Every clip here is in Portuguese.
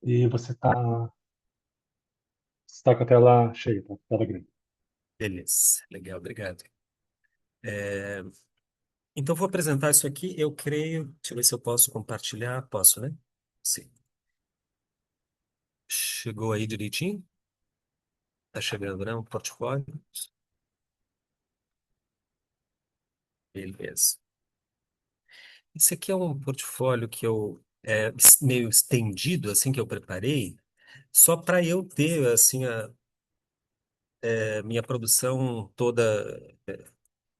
E você tá com a tela cheia, tá? Tela grande. Beleza, legal, obrigado. É, então, vou apresentar isso aqui. Eu creio. Deixa eu ver se eu posso compartilhar. Posso, né? Sim. Chegou aí direitinho? Tá chegando, né? O portfólio? Beleza. Esse aqui é um portfólio que eu. Meio estendido, assim, que eu preparei, só para eu ter, assim, a minha produção toda.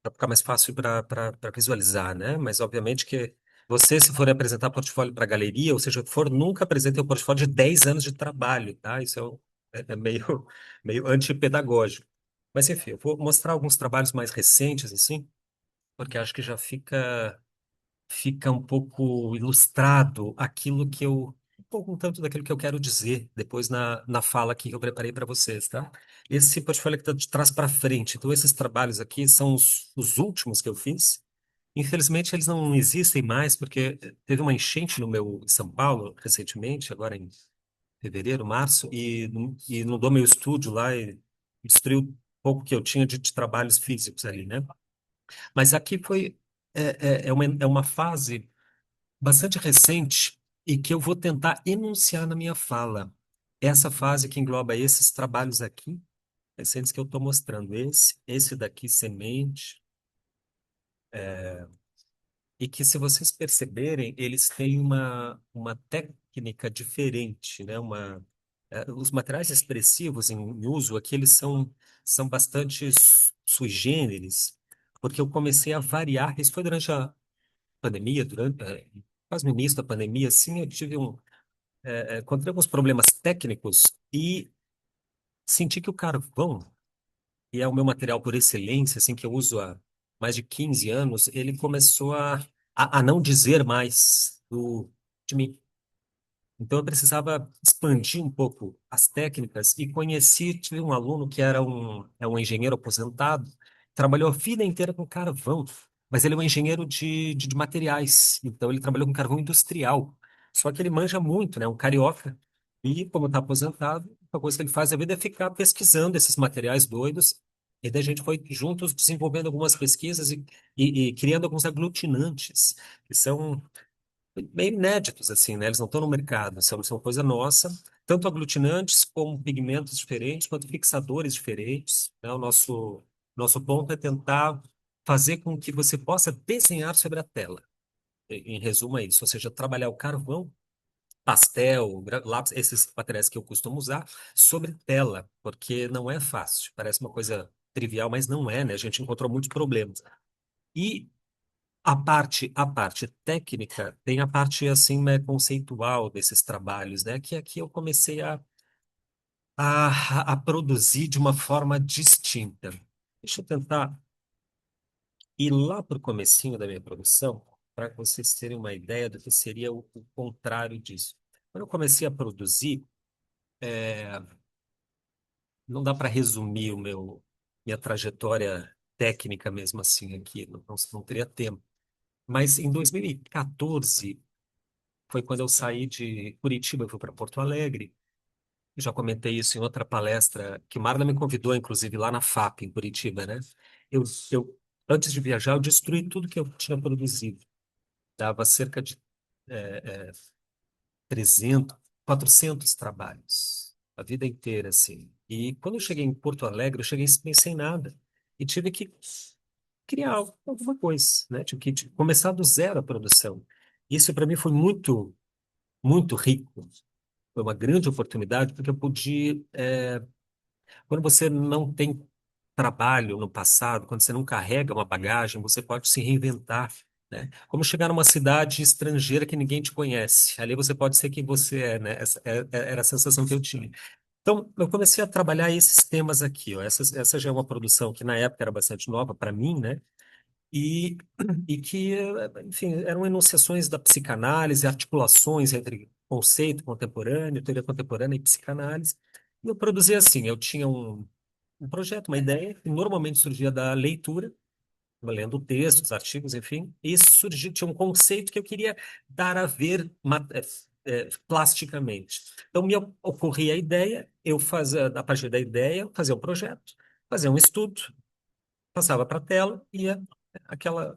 Para ficar mais fácil para visualizar, né? Mas obviamente que você, se for apresentar portfólio para galeria, ou seja, for, nunca apresente um portfólio de 10 anos de trabalho, tá? Isso é meio, meio antipedagógico. Mas enfim, eu vou mostrar alguns trabalhos mais recentes, assim, porque acho que já fica um pouco ilustrado aquilo que eu. Um pouco um tanto daquilo que eu quero dizer depois na fala aqui que eu preparei para vocês, tá? Esse portfólio que está de trás para frente. Então, esses trabalhos aqui são os últimos que eu fiz. Infelizmente, eles não existem mais, porque teve uma enchente no meu em São Paulo recentemente, agora em fevereiro, março, e inundou meu estúdio lá e destruiu pouco que eu tinha de trabalhos físicos ali, né? Mas aqui foi. É uma fase bastante recente e que eu vou tentar enunciar na minha fala. Essa fase que engloba esses trabalhos aqui, recentes que eu estou mostrando. Esse daqui, semente, e que, se vocês perceberem, eles têm uma técnica diferente, né? Os materiais expressivos em uso aqui, eles são bastante sui generis, porque eu comecei a variar. Isso foi durante a pandemia, quase no início da pandemia, assim, eu tive encontrei alguns problemas técnicos e senti que o carvão, que é o meu material por excelência, assim, que eu uso há mais de 15 anos, ele começou a não dizer mais de mim. Então, eu precisava expandir um pouco as técnicas e tive um aluno que é um engenheiro aposentado, trabalhou a vida inteira com carvão, mas ele é um engenheiro de materiais, então ele trabalhou com carvão industrial. Só que ele manja muito, né? Um carioca. E, como está aposentado, a coisa que ele faz a vida é ficar pesquisando esses materiais doidos. E daí a gente foi juntos desenvolvendo algumas pesquisas e criando alguns aglutinantes, que são meio inéditos, assim, né? Eles não estão no mercado, são coisa nossa, tanto aglutinantes como pigmentos diferentes, quanto fixadores diferentes, né? O nosso ponto é tentar fazer com que você possa desenhar sobre a tela. Em resumo, é isso, ou seja, trabalhar o carvão, pastel, lápis, esses materiais que eu costumo usar, sobre tela, porque não é fácil. Parece uma coisa trivial, mas não é, né? A gente encontrou muitos problemas. E a parte técnica tem a parte assim, né, conceitual desses trabalhos, né? Que aqui eu comecei a produzir de uma forma distinta. Deixa eu tentar ir lá para o comecinho da minha produção, para vocês terem uma ideia do que seria o contrário disso. Quando eu comecei a produzir, não dá para resumir minha trajetória técnica mesmo assim aqui, não teria tempo. Mas em 2014 foi quando eu saí de Curitiba, eu fui para Porto Alegre. Eu já comentei isso em outra palestra, que Marla me convidou, inclusive, lá na FAP, em Curitiba, né? Eu, antes de viajar, eu destruí tudo que eu tinha produzido. Dava cerca de 300, 400 trabalhos, a vida inteira, assim. E quando eu cheguei em Porto Alegre, eu cheguei sem nada. E tive que criar alguma coisa, né? Tive que começar do zero a produção. Isso, para mim, foi muito, muito rico. Foi uma grande oportunidade, porque eu pude. Quando você não tem trabalho no passado, quando você não carrega uma bagagem, você pode se reinventar, né? Como chegar numa cidade estrangeira que ninguém te conhece. Ali você pode ser quem você é, né? Era a sensação que eu tinha. Então, eu comecei a trabalhar esses temas aqui, ó. Essa já é uma produção que na época era bastante nova para mim, né? E, e que, enfim, eram enunciações da psicanálise, articulações entre conceito contemporâneo, teoria contemporânea e psicanálise. E eu produzia assim, eu tinha um projeto, uma ideia, que normalmente surgia da leitura, lendo textos, artigos, enfim, e isso tinha um conceito que eu queria dar a ver plasticamente. Então, me ocorria a ideia, eu fazia, a partir da ideia, fazia um projeto, fazia um estudo, passava para a tela, ia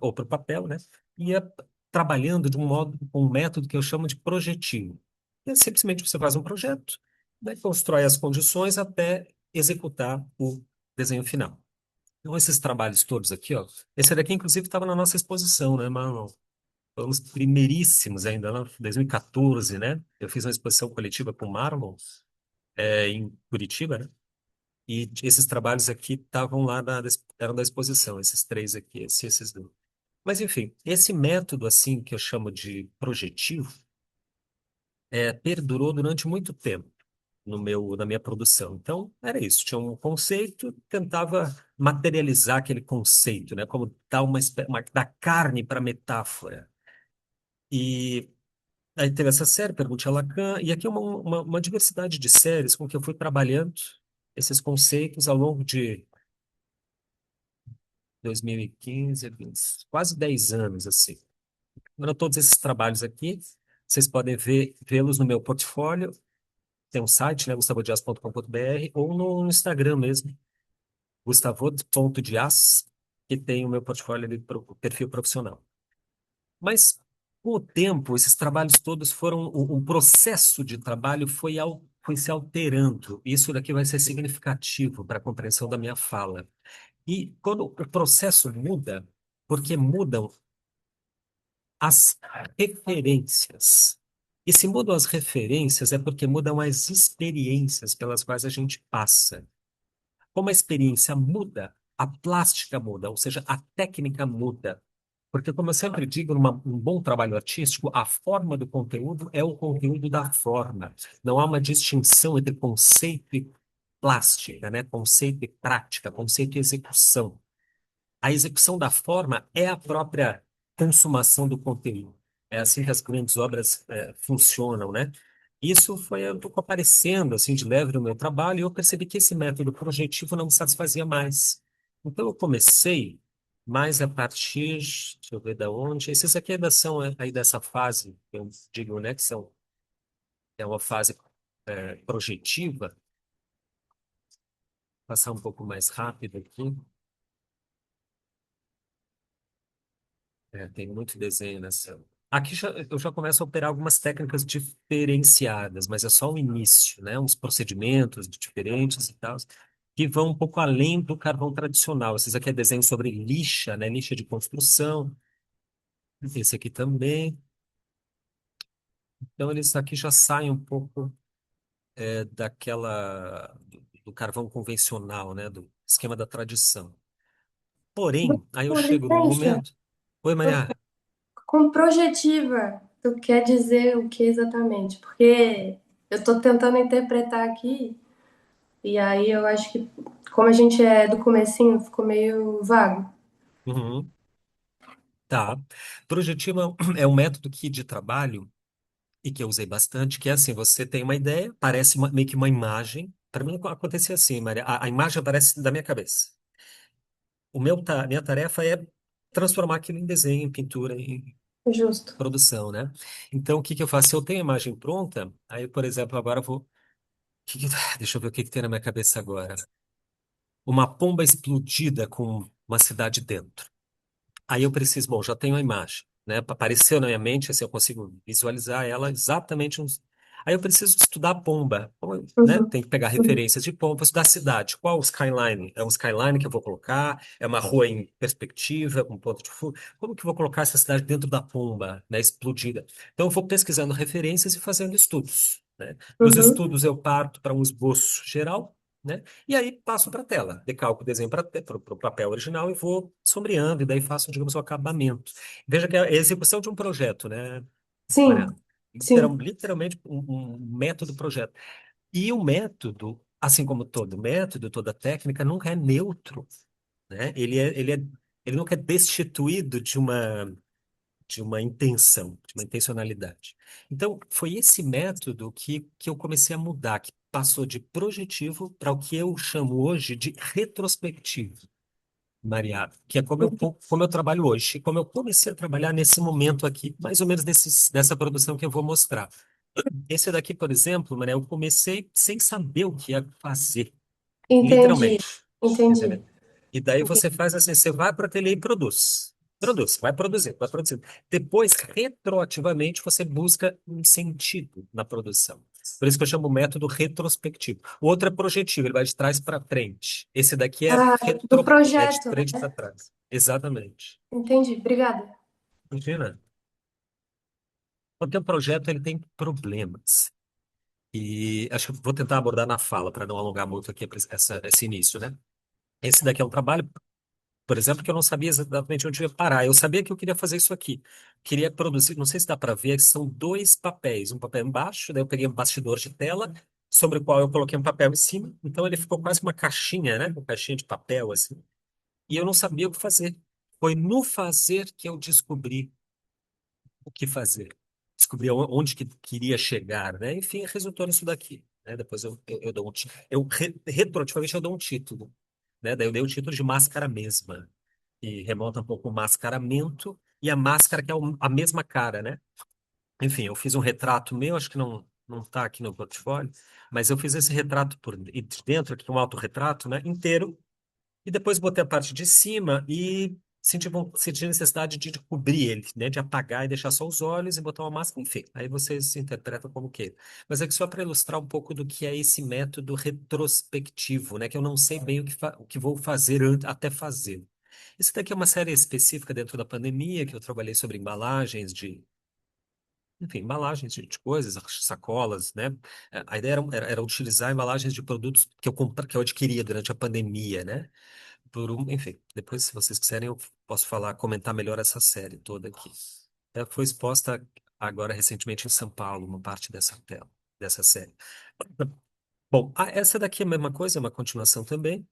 ou para o papel, né? Ia trabalhando de um modo, com um método que eu chamo de projetivo. É simplesmente você faz um projeto, né, constrói as condições até executar o desenho final. Então, esses trabalhos todos aqui, ó, esse daqui, inclusive, estava na nossa exposição, né, Marlon? Fomos primeiríssimos ainda, lá em 2014, né? Eu fiz uma exposição coletiva com o Marlon, em Curitiba, né? E esses trabalhos aqui estavam lá, eram da exposição, esses três aqui, esses dois. Mas, enfim, esse método, assim, que eu chamo de projetivo, perdurou durante muito tempo na minha produção. Então, era isso, tinha um conceito, tentava materializar aquele conceito, né? Como dar dar carne para metáfora. E aí teve essa série, Pergunte a Lacan, e aqui é uma diversidade de séries com que eu fui trabalhando esses conceitos ao longo de 2015, quase 10 anos, assim. Agora, todos esses trabalhos aqui, vocês podem vê-los no meu portfólio, tem um site, né, gustavodias.com.br, ou no Instagram mesmo, gustavo.dias, que tem o meu portfólio ali, perfil profissional. Mas, com o tempo, esses trabalhos todos foram. O processo de trabalho foi se alterando. Isso daqui vai ser significativo para a compreensão da minha fala. E quando o processo muda, porque mudam as referências. E se mudam as referências, é porque mudam as experiências pelas quais a gente passa. Como a experiência muda, a plástica muda, ou seja, a técnica muda. Porque, como eu sempre digo, um bom trabalho artístico, a forma do conteúdo é o conteúdo da forma. Não há uma distinção entre conceito e plástica, né? Conceito e prática, conceito e execução. A execução da forma é a própria consumação do conteúdo. É assim que as grandes obras funcionam, né? Isso foi um pouco aparecendo assim de leve no meu trabalho e eu percebi que esse método projetivo não me satisfazia mais. Então eu comecei mais a partir, deixa eu ver da onde, esses aqui ainda são aí dessa fase, que eu digo, né, que é uma fase projetiva, passar um pouco mais rápido aqui. Tem muito desenho nessa. Aqui eu já começo a operar algumas técnicas diferenciadas, mas é só o início, né? Uns procedimentos diferentes e tal, que vão um pouco além do carvão tradicional. Esses aqui é desenho sobre lixa, né? Lixa de construção. Esse aqui também. Então, eles aqui já saem um pouco do carvão convencional, né? Do esquema da tradição. Porém, aí eu Com chego num licença, momento. Oi, Maria. com projetiva, tu quer dizer o que exatamente? Porque eu estou tentando interpretar aqui, e aí eu acho que, como a gente é do comecinho, ficou meio vago. Uhum. Tá. Projetiva é um método de trabalho e que eu usei bastante, que é assim, você tem uma ideia, parece meio que uma imagem. Para mim acontecia assim, Maria, a imagem aparece da minha cabeça. Minha tarefa é transformar aquilo em desenho, em pintura, em Justo. produção, né? Então, o que que eu faço? Se eu tenho a imagem pronta, aí, por exemplo, agora eu vou... deixa eu ver o que que tem na minha cabeça agora. Uma pomba explodida com uma cidade dentro. Aí eu preciso, bom, já tenho a imagem, né? Apareceu na minha mente, assim, eu consigo visualizar ela exatamente uns. Aí eu preciso estudar a pomba, né? Uhum, Tem que pegar uhum, referências de pomba, estudar a cidade. Qual o skyline? É um skyline que eu vou colocar? É uma rua em perspectiva, com ponto de fuga? Como que eu vou colocar essa cidade dentro da pomba, né? Explodida. Então eu vou pesquisando referências e fazendo estudos, né? Dos uhum. estudos eu parto para um esboço geral, né? E aí passo para a tela, decalco o desenho para o papel original e vou sombreando, e daí faço, digamos, o acabamento. Veja que é a execução de um projeto, né, Sim, Mariana? sim. Literalmente um método projeto. E o método, assim como todo método, toda técnica, nunca é neutro, né? Ele nunca é destituído de uma intenção, de uma intencionalidade. Então, foi esse método que eu comecei a mudar, que passou de projetivo para o que eu chamo hoje de retrospectivo, Maria, que é como eu trabalho hoje, e como eu comecei a trabalhar nesse momento aqui, mais ou menos dessa produção que eu vou mostrar. Esse daqui, por exemplo, Mané, eu comecei sem saber o que ia fazer, Entendi, literalmente. entendi. Entendeu? E daí você faz assim, você vai para o ateliê e produz. Produz, vai produzindo, vai produzindo. Depois, retroativamente, você busca um sentido na produção. Por isso que eu chamo o método retrospectivo. O outro é projetivo, ele vai de trás para frente. Esse daqui é Ah, do é de projeto, frente né? para trás. Exatamente. Entendi, obrigada. Imagina. Porque o projeto ele tem problemas. E acho que eu vou tentar abordar na fala, para não alongar muito aqui esse início, né? Esse daqui é um trabalho, por exemplo, que eu não sabia exatamente onde eu ia parar. Eu sabia que eu queria fazer isso aqui. Queria produzir, não sei se dá para ver, que são dois papéis. Um papel embaixo, daí eu peguei um bastidor de tela, sobre o qual eu coloquei um papel em cima. Então ele ficou quase uma caixinha, né? Uma caixinha de papel, assim. E eu não sabia o que fazer. Foi no fazer que eu descobri o que fazer. Descobri onde que queria chegar, né? Enfim, resultou nisso daqui. Né? Depois eu dou retroativamente eu dou um título, né? Daí eu dei o título de Máscara Mesma, e remonta um pouco o mascaramento e a máscara que é a mesma cara, né? Enfim, eu fiz um retrato meu, acho que não está aqui no portfólio, mas eu fiz esse retrato por e de dentro, aqui um autorretrato, né? Inteiro, e depois botei a parte de cima e senti necessidade de cobrir ele, né? De apagar e deixar só os olhos e botar uma máscara, enfim. Aí vocês interpretam como queiram. Mas é que só para ilustrar um pouco do que é esse método retrospectivo, né? Que eu não sei bem o que vou fazer até fazer. Isso daqui é uma série específica dentro da pandemia, que eu trabalhei sobre embalagens enfim, embalagens de coisas, sacolas, né? A ideia era utilizar embalagens de produtos que eu adquiria durante a pandemia, né? Enfim, depois, se vocês quiserem, eu posso falar, comentar melhor essa série toda aqui. Ela foi exposta agora recentemente em São Paulo, uma parte dessa série. Bom, essa daqui é a mesma coisa, é uma continuação também,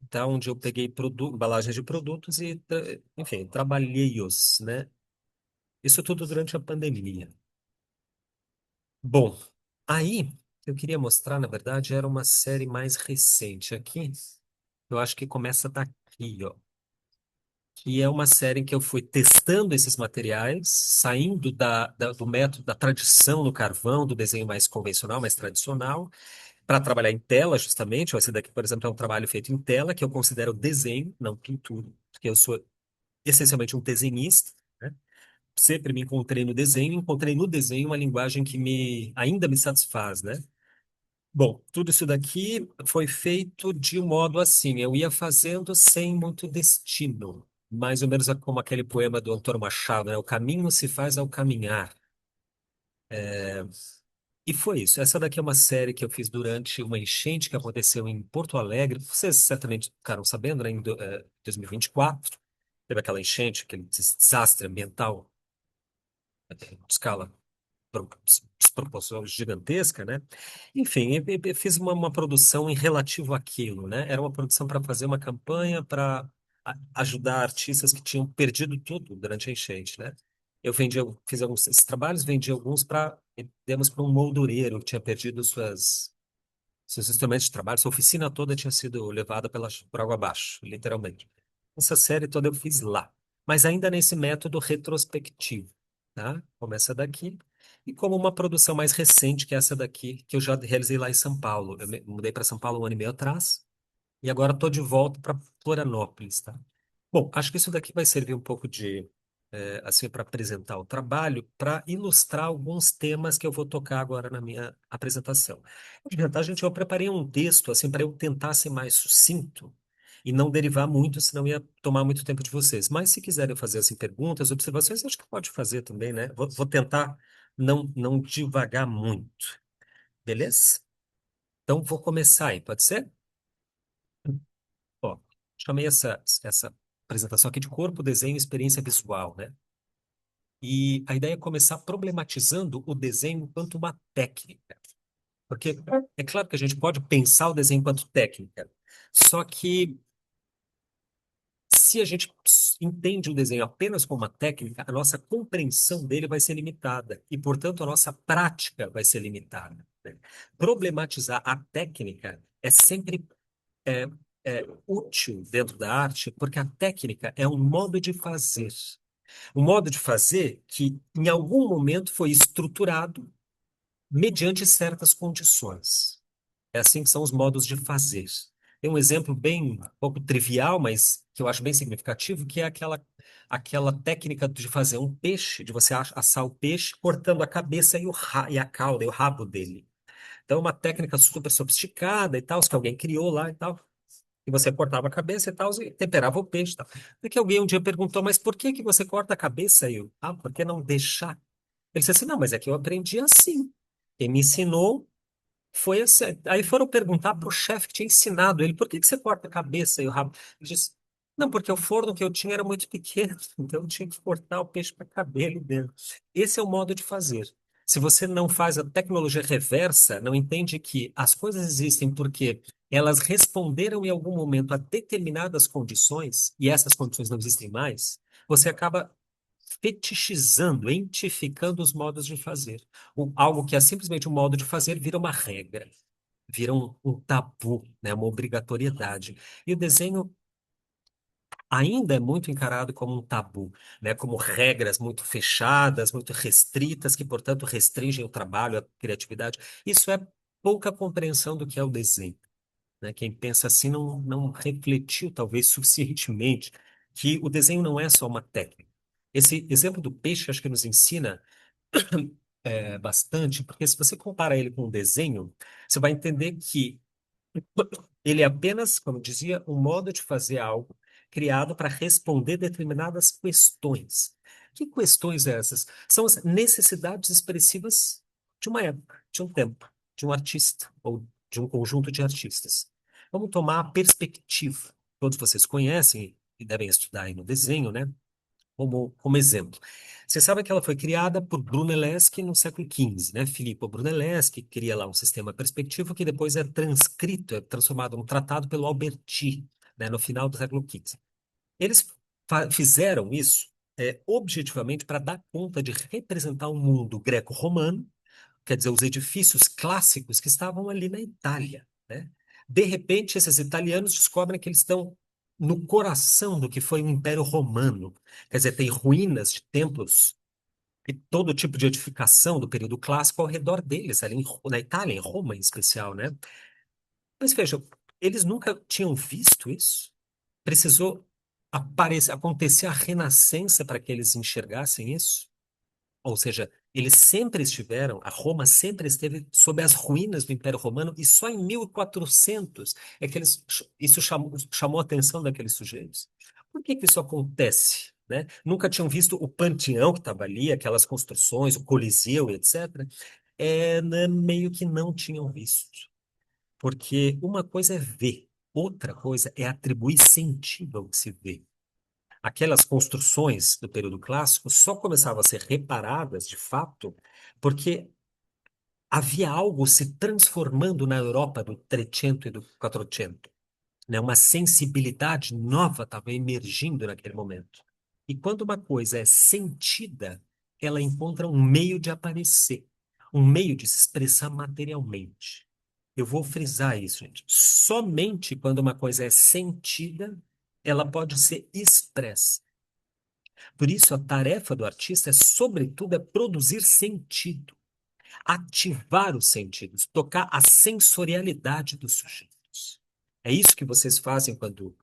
tá? Onde eu peguei embalagens de produtos e, enfim, trabalhei-os, né? Isso tudo durante a pandemia. Bom, aí eu queria mostrar, na verdade, era uma série mais recente aqui. Eu acho que começa daqui, ó. Que é uma série em que eu fui testando esses materiais, saindo do método da tradição no carvão, do desenho mais convencional, mais tradicional, para trabalhar em tela, justamente. Esse daqui, por exemplo, é um trabalho feito em tela, que eu considero desenho, não pintura, porque eu sou essencialmente um desenhista, né? Sempre me encontrei no desenho uma linguagem que ainda me satisfaz, né? Bom, tudo isso daqui foi feito de um modo assim, eu ia fazendo sem muito destino, mais ou menos como aquele poema do Antônio Machado, né? O caminho se faz ao caminhar. E foi isso. Essa daqui é uma série que eu fiz durante uma enchente que aconteceu em Porto Alegre. Vocês certamente ficaram sabendo, né? Em 2024, teve aquela enchente, aquele desastre ambiental, de escala desproporção gigantesca, né? Enfim, eu fiz uma produção em relativo àquilo, né? Era uma produção para fazer uma campanha para ajudar artistas que tinham perdido tudo durante a enchente, né? Fiz alguns esses trabalhos, vendi alguns demos para um moldureiro que tinha perdido seus instrumentos de trabalho, sua oficina toda tinha sido levada por água abaixo, literalmente. Essa série toda eu fiz lá, mas ainda nesse método retrospectivo, tá? Começa daqui. E como uma produção mais recente que essa daqui, que eu já realizei lá em São Paulo. Eu me mudei para São Paulo um ano e meio atrás, e agora estou de volta para Florianópolis, tá? Bom, acho que isso daqui vai servir um pouco assim, para apresentar o trabalho, para ilustrar alguns temas que eu vou tocar agora na minha apresentação. Tá, gente, eu preparei um texto, assim, para eu tentar ser mais sucinto e não derivar muito, senão ia tomar muito tempo de vocês. Mas se quiserem fazer, assim, perguntas, observações, acho que pode fazer também, né? Vou tentar não divagar muito, beleza? Então, vou começar aí, pode ser? Ó, chamei essa apresentação aqui de corpo, desenho e experiência visual, né? E a ideia é começar problematizando o desenho enquanto uma técnica. Porque é claro que a gente pode pensar o desenho enquanto técnica, só que se a gente entende o desenho apenas como uma técnica, a nossa compreensão dele vai ser limitada e, portanto, a nossa prática vai ser limitada, né? Problematizar a técnica é sempre é, útil dentro da arte, porque a técnica é um modo de fazer. Um modo de fazer que, em algum momento, foi estruturado mediante certas condições. É assim que são os modos de fazer. Tem um exemplo bem um pouco trivial, mas que eu acho bem significativo, que é aquela técnica de fazer um peixe, de você assar o peixe cortando a cabeça e a cauda e o rabo dele. Então, é uma técnica super sofisticada e tal, que alguém criou lá e tal. E você cortava a cabeça e tal, e temperava o peixe e tal. Até que alguém um dia perguntou, mas por que que você corta a cabeça? E eu, por que não deixar? Ele disse assim, não, mas é que eu aprendi assim. Quem me ensinou foi assim. Aí foram perguntar para o chefe que tinha ensinado ele, por que que você corta a cabeça e o rabo? Ele disse, não, porque o forno que eu tinha era muito pequeno, então eu tinha que cortar o peixe para caber ali dentro. Esse é o modo de fazer. Se você não faz a tecnologia reversa, não entende que as coisas existem porque elas responderam em algum momento a determinadas condições, e essas condições não existem mais, você acaba fetichizando, entificando os modos de fazer. Algo que é simplesmente um modo de fazer vira uma regra, vira um tabu, né, uma obrigatoriedade. E o desenho ainda é muito encarado como um tabu, né, como regras muito fechadas, muito restritas, que, portanto, restringem o trabalho, a criatividade. Isso é pouca compreensão do que é o desenho, né? Quem pensa assim não refletiu, talvez, suficientemente que o desenho não é só uma técnica. Esse exemplo do peixe acho que nos ensina bastante, porque se você compara ele com um desenho, você vai entender que ele é apenas, como eu dizia, um modo de fazer algo criado para responder determinadas questões. Que questões essas? São as necessidades expressivas de uma época, de um tempo, de um artista ou de um conjunto de artistas. Vamos tomar a perspectiva. Todos vocês conhecem e devem estudar aí no desenho, né? Como exemplo. Você sabe que ela foi criada por Brunelleschi no século XV, né? Filippo Brunelleschi cria lá um sistema perspectivo que depois é transcrito, é transformado num tratado pelo Alberti, né? No final do século XV. Eles fizeram isso objetivamente para dar conta de representar um mundo greco-romano, quer dizer, os edifícios clássicos que estavam ali na Itália, né? De repente, esses italianos descobrem que eles estão no coração do que foi o Império Romano. Quer dizer, tem ruínas de templos e todo tipo de edificação do período clássico ao redor deles, ali na Itália, em Roma em especial, né? Mas vejam, eles nunca tinham visto isso. Precisou acontecer a renascença para que eles enxergassem isso. Ou seja, eles sempre estiveram, a Roma sempre esteve sob as ruínas do Império Romano e só em 1400 é que isso chamou a atenção daqueles sujeitos. Por que que isso acontece, né? Nunca tinham visto o Panteão que estava ali, aquelas construções, o Coliseu, etc. Né, meio que não tinham visto. Porque uma coisa é ver, outra coisa é atribuir sentido ao que se vê. Aquelas construções do período clássico só começavam a ser reparadas, de fato, porque havia algo se transformando na Europa do Trecento e do Quattrocento, né? Uma sensibilidade nova estava emergindo naquele momento. E quando uma coisa é sentida, ela encontra um meio de aparecer, um meio de se expressar materialmente. Eu vou frisar isso, gente. Somente quando uma coisa é sentida, ela pode ser expressa. Por isso, a tarefa do artista é, sobretudo, produzir sentido, ativar os sentidos, tocar a sensorialidade dos sujeitos. É isso que vocês fazem quando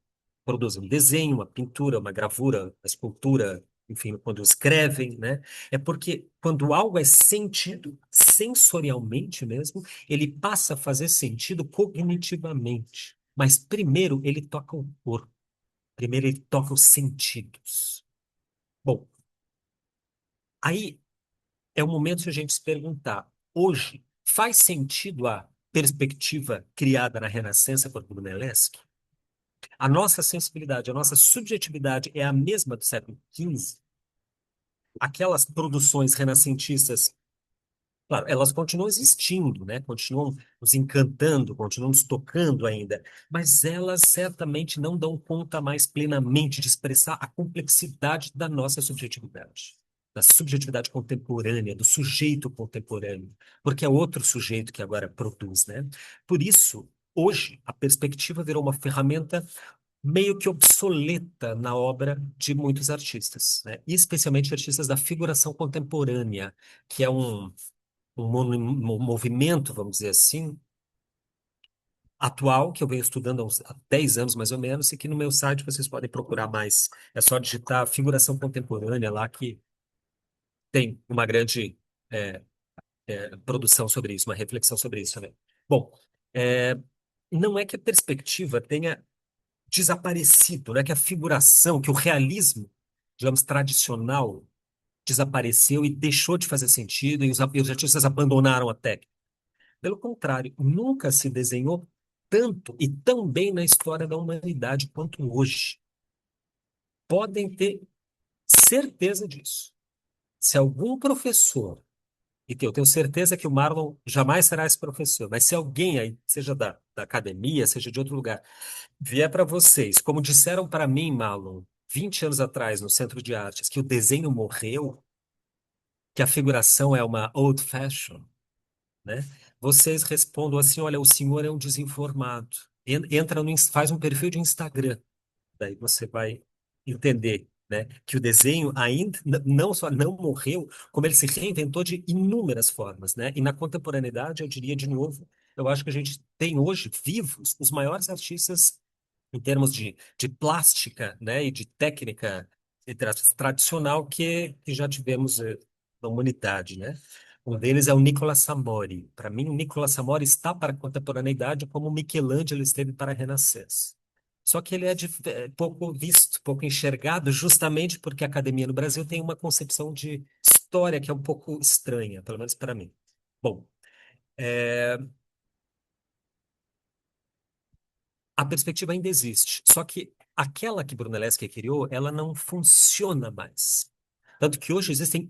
produzem um desenho, uma pintura, uma gravura, uma escultura, enfim, quando escrevem, né? É porque quando algo é sentido sensorialmente mesmo, ele passa a fazer sentido cognitivamente. Mas primeiro ele toca o corpo, primeiro ele toca os sentidos. Bom, aí é o momento de a gente se perguntar, hoje, faz sentido a perspectiva criada na Renascença por Brunelleschi? A nossa sensibilidade, a nossa subjetividade é a mesma do século XV? Aquelas produções renascentistas, claro, elas continuam existindo, né? Continuam nos encantando, continuam nos tocando ainda, mas elas certamente não dão conta mais plenamente de expressar a complexidade da nossa subjetividade, da subjetividade contemporânea, do sujeito contemporâneo, porque é outro sujeito que agora produz, né? Por isso, hoje, a perspectiva virou uma ferramenta meio que obsoleta na obra de muitos artistas, né? E especialmente artistas da figuração contemporânea, que é movimento, vamos dizer assim, atual, que eu venho estudando há 10 anos mais ou menos, e que no meu site vocês podem procurar mais. É só digitar figuração contemporânea lá que tem uma grande é, produção sobre isso, uma reflexão sobre isso também. Bom, é, não é que a perspectiva tenha desaparecido, não é que a figuração, que o realismo, digamos, tradicional desapareceu e deixou de fazer sentido e os artistas abandonaram a técnica. Pelo contrário, nunca se desenhou tanto e tão bem na história da humanidade quanto hoje. Podem ter certeza disso. Se algum professor, e que eu tenho certeza que o Marlon jamais será esse professor, mas se alguém aí, seja da academia, seja de outro lugar, vier para vocês, como disseram para mim, Marlon, 20 anos atrás, no Centro de Artes, que o desenho morreu, que a figuração é uma old fashion, né? Vocês respondam assim: olha, o senhor é um desinformado. Entra no, faz um perfil de Instagram, daí você vai entender, né, que o desenho ainda não só não morreu, como ele se reinventou de inúmeras formas, né? E na contemporaneidade, eu diria de novo, eu acho que a gente tem hoje vivos os maiores artistas em termos de plástica, né, e de técnica tradicional que já tivemos na humanidade, né? Um deles é o Nicola Samori. Para mim, o Nicola Samori está para a contemporaneidade como Michelangelo esteve para a Renascença. Só que ele pouco visto, pouco enxergado, justamente porque a academia no Brasil tem uma concepção de história que é um pouco estranha, pelo menos para mim. Bom, é, a perspectiva ainda existe, só que aquela que Brunelleschi criou, ela não funciona mais. Tanto que hoje existem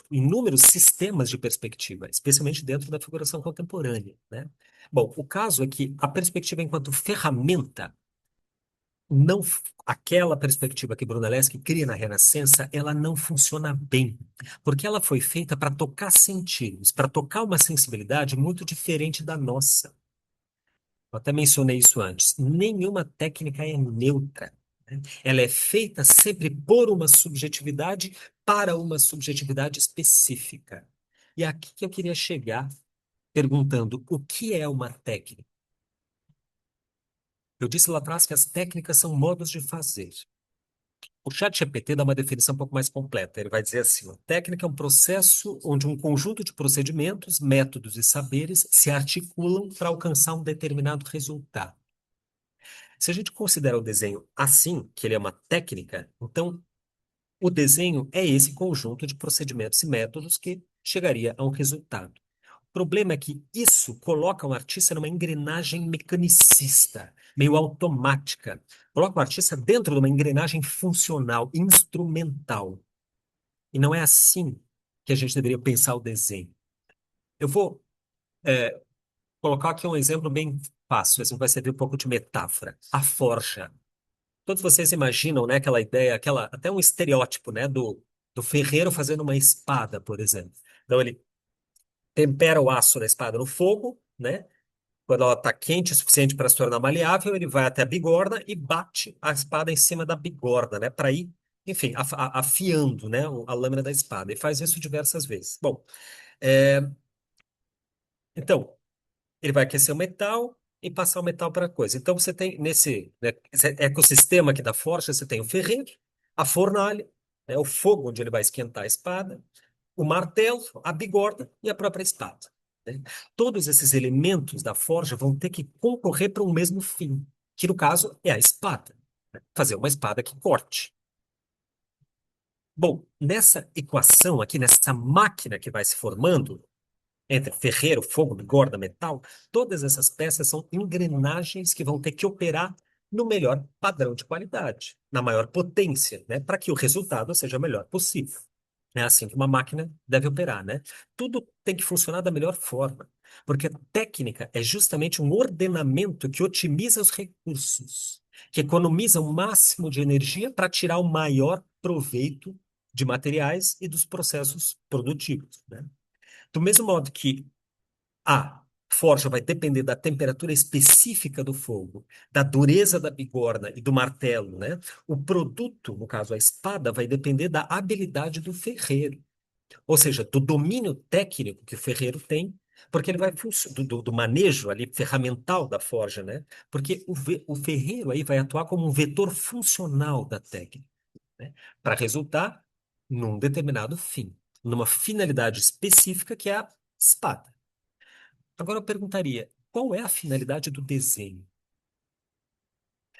inúmeros sistemas de perspectiva, especialmente dentro da figuração contemporânea, né? Bom, o caso é que a perspectiva enquanto ferramenta, não, aquela perspectiva que Brunelleschi cria na Renascença, ela não funciona bem, porque ela foi feita para tocar sentidos, para tocar uma sensibilidade muito diferente da nossa. Eu até mencionei isso antes. Nenhuma técnica é neutra, né? Ela é feita sempre por uma subjetividade para uma subjetividade específica. E é aqui que eu queria chegar perguntando o que é uma técnica? Eu disse lá atrás que as técnicas são modos de fazer. O ChatGPT dá uma definição um pouco mais completa. Ele vai dizer assim: ó, técnica é um processo onde um conjunto de procedimentos, métodos e saberes se articulam para alcançar um determinado resultado. Se a gente considera o desenho assim, que ele é uma técnica, então o desenho é esse conjunto de procedimentos e métodos que chegaria a um resultado. O problema é que isso coloca o artista numa engrenagem mecanicista, meio automática. Coloca o artista dentro de uma engrenagem funcional, instrumental. E não é assim que a gente deveria pensar o desenho. Eu vou colocar aqui um exemplo bem fácil, assim vai servir um pouco de metáfora. A forja. Todos vocês imaginam, né, aquela ideia, até um estereótipo, né, do ferreiro fazendo uma espada, por exemplo. Então ele tempera o aço da espada no fogo, né? Quando ela está quente o suficiente para se tornar maleável, ele vai até a bigorna e bate a espada em cima da bigorna, né, para ir, enfim, afiando, né, a lâmina da espada. E faz isso diversas vezes. Bom, é, então ele vai aquecer o metal e passar o metal para a coisa. Então você tem nesse, né, esse ecossistema aqui da forja, você tem o ferreiro, a fornalha, né, o fogo onde ele vai esquentar a espada, o martelo, a bigorna e a própria espada, né? Todos esses elementos da forja vão ter que concorrer para um mesmo fim, que no caso é a espada, né? Fazer uma espada que corte. Bom, nessa equação aqui, nessa máquina que vai se formando, entre ferreiro, fogo, bigorna, metal, todas essas peças são engrenagens que vão ter que operar no melhor padrão de qualidade, na maior potência, né, para que o resultado seja o melhor possível. É assim que uma máquina deve operar, né? Tudo tem que funcionar da melhor forma, porque a técnica é justamente um ordenamento que otimiza os recursos, que economiza o máximo de energia para tirar o maior proveito de materiais e dos processos produtivos, né? Do mesmo modo que a forja vai depender da temperatura específica do fogo, da dureza da bigorna e do martelo, né? O produto, no caso a espada, vai depender da habilidade do ferreiro. Ou seja, do domínio técnico que o ferreiro tem, porque ele vai do manejo ali ferramental da forja, né? Porque o ferreiro aí vai atuar como um vetor funcional da técnica, né? Para resultar num determinado fim, numa finalidade específica que é a espada. Agora eu perguntaria, qual é a finalidade do desenho?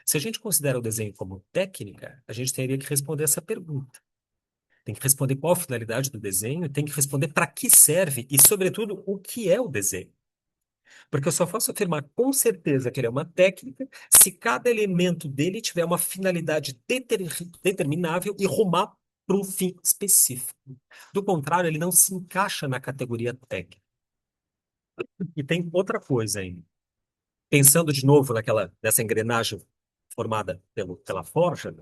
Se a gente considera o desenho como técnica, a gente teria que responder essa pergunta. Tem que responder qual a finalidade do desenho, tem que responder para que serve e, sobretudo, o que é o desenho. Porque eu só posso afirmar com certeza que ele é uma técnica se cada elemento dele tiver uma finalidade determinável e rumar para um fim específico. Do contrário, ele não se encaixa na categoria técnica. E tem outra coisa ainda. Pensando de novo nessa engrenagem formada pela forja,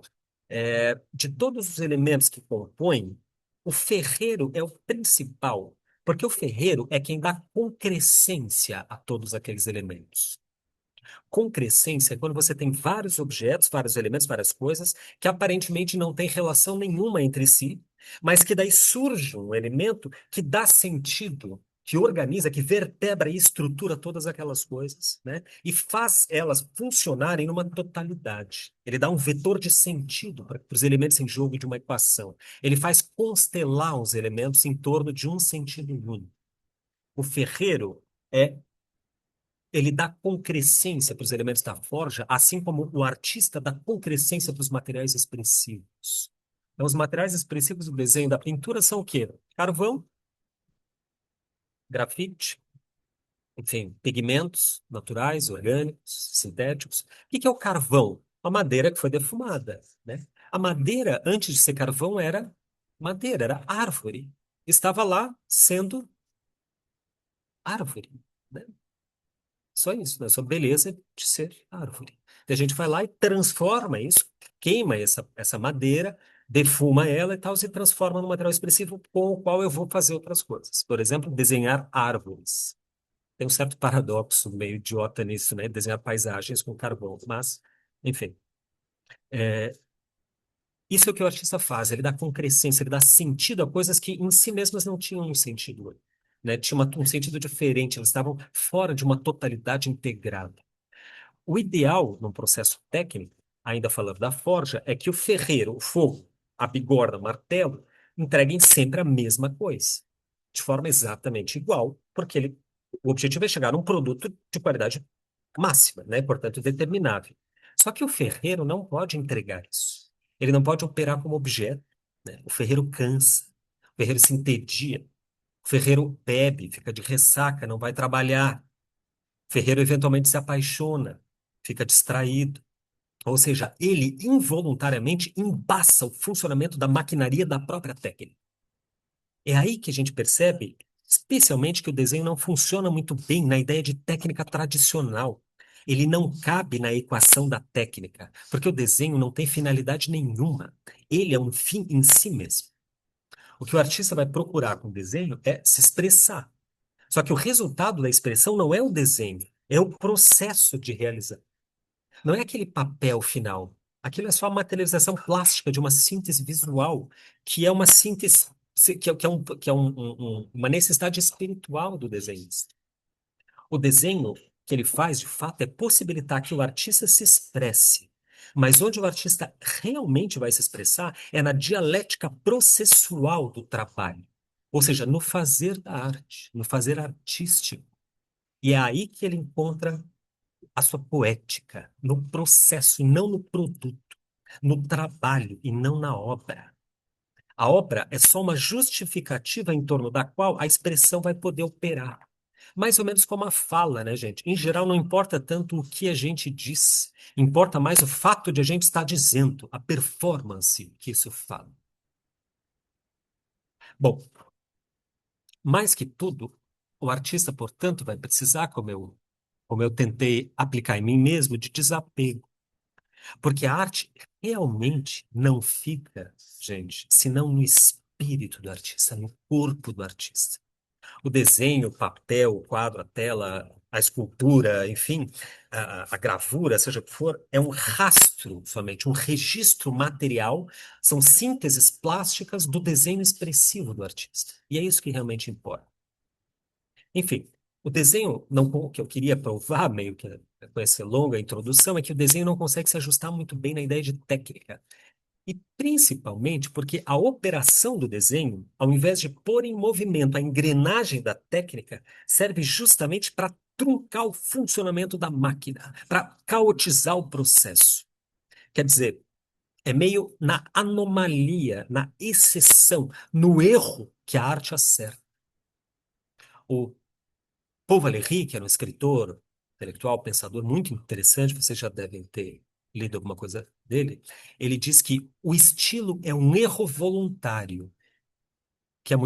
de todos os elementos que compõem, o ferreiro é o principal, porque o ferreiro é quem dá concrescência a todos aqueles elementos. Concrescência é quando você tem vários objetos, vários elementos, várias coisas, que aparentemente não têm relação nenhuma entre si, mas que daí surge um elemento que dá sentido, que organiza, que vertebra e estrutura todas aquelas coisas, né? E faz elas funcionarem numa totalidade. Ele dá um vetor de sentido para os elementos em jogo de uma equação. Ele faz constelar os elementos em torno de um sentido único. O ferreiro é ele dá concrescência para os elementos da forja, assim como o artista dá concrescência para os materiais expressivos. Então, os materiais expressivos do desenho da pintura são o quê? Carvão, grafite, enfim, pigmentos naturais, orgânicos, sintéticos. O que que é o carvão? A madeira que foi defumada, né? A madeira, antes de ser carvão, era madeira, era árvore. Estava lá sendo árvore, né? Só isso, né? Só beleza de ser árvore. Então, a gente vai lá e transforma isso, queima essa madeira, defuma ela e tal, se transforma num material expressivo com o qual eu vou fazer outras coisas. Por exemplo, desenhar árvores. Tem um certo paradoxo meio idiota nisso, né? Desenhar paisagens com carvão. Mas, enfim, isso é o que o artista faz. Ele dá concrescência, ele dá sentido a coisas que em si mesmas não tinham um sentido, né? Tinha um sentido diferente, elas estavam fora de uma totalidade integrada. O ideal, num processo técnico, ainda falando da forja, é que o ferreiro, o fogo, a bigorna, o martelo, entreguem sempre a mesma coisa, de forma exatamente igual, porque o objetivo é chegar num produto de qualidade máxima, né? Portanto, determinável. Só que o ferreiro não pode entregar isso. Ele não pode operar como objeto, né? O ferreiro cansa, o ferreiro se entedia, o ferreiro bebe, fica de ressaca, não vai trabalhar. O ferreiro eventualmente se apaixona, fica distraído. Ou seja, ele involuntariamente embaça o funcionamento da maquinaria da própria técnica. É aí que a gente percebe, especialmente, que o desenho não funciona muito bem na ideia de técnica tradicional. Ele não cabe na equação da técnica, porque o desenho não tem finalidade nenhuma. Ele é um fim em si mesmo. O que o artista vai procurar com o desenho é se expressar. Só que o resultado da expressão não é o desenho, é o processo de realizar. Não é aquele papel final. Aquilo é só a materialização plástica de uma síntese visual, que é uma síntese, uma necessidade espiritual do desenhista. O desenho que ele faz, de fato, é possibilitar que o artista se expresse. Mas onde o artista realmente vai se expressar é na dialética processual do trabalho. Ou seja, no fazer da arte, no fazer artístico. E é aí que ele encontra a sua poética no processo e não no produto, no trabalho e não na obra. A obra é só uma justificativa em torno da qual a expressão vai poder operar. Mais ou menos como a fala, né, gente? Em geral, não importa tanto o que a gente diz, importa mais o fato de a gente estar dizendo, a performance que isso fala. Bom, mais que tudo, o artista, portanto, vai precisar, como eu tentei aplicar em mim mesmo, de desapego. Porque a arte realmente não fica, gente, senão no espírito do artista, no corpo do artista. O desenho, o papel, o quadro, a tela, a escultura, enfim, a gravura, seja o que for, é um rastro somente, um registro material, são sínteses plásticas do desenho expressivo do artista. E é isso que realmente importa. Enfim, o desenho, não, o que eu queria provar, meio que com essa longa introdução, é que o desenho não consegue se ajustar muito bem na ideia de técnica. E principalmente porque a operação do desenho, ao invés de pôr em movimento a engrenagem da técnica, serve justamente para truncar o funcionamento da máquina, para caotizar o processo. Quer dizer, é meio na anomalia, na exceção, no erro que a arte acerta. O Paul Valéry, que era um escritor, intelectual, pensador muito interessante, vocês já devem ter lido alguma coisa dele, ele diz que o estilo é um erro voluntário, que é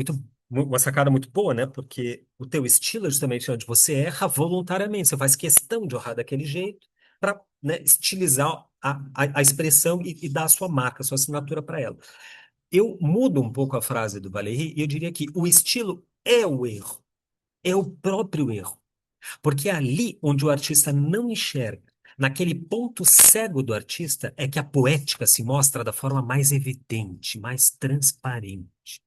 uma sacada muito boa, né? Porque o teu estilo é justamente onde você erra voluntariamente, você faz questão de errar daquele jeito para, né, estilizar a expressão e dar a sua marca, a sua assinatura para ela. Eu mudo um pouco a frase do Valéry e eu diria que o estilo é o erro, é o próprio erro. Porque é ali onde o artista não enxerga, naquele ponto cego do artista, é que a poética se mostra da forma mais evidente, mais transparente.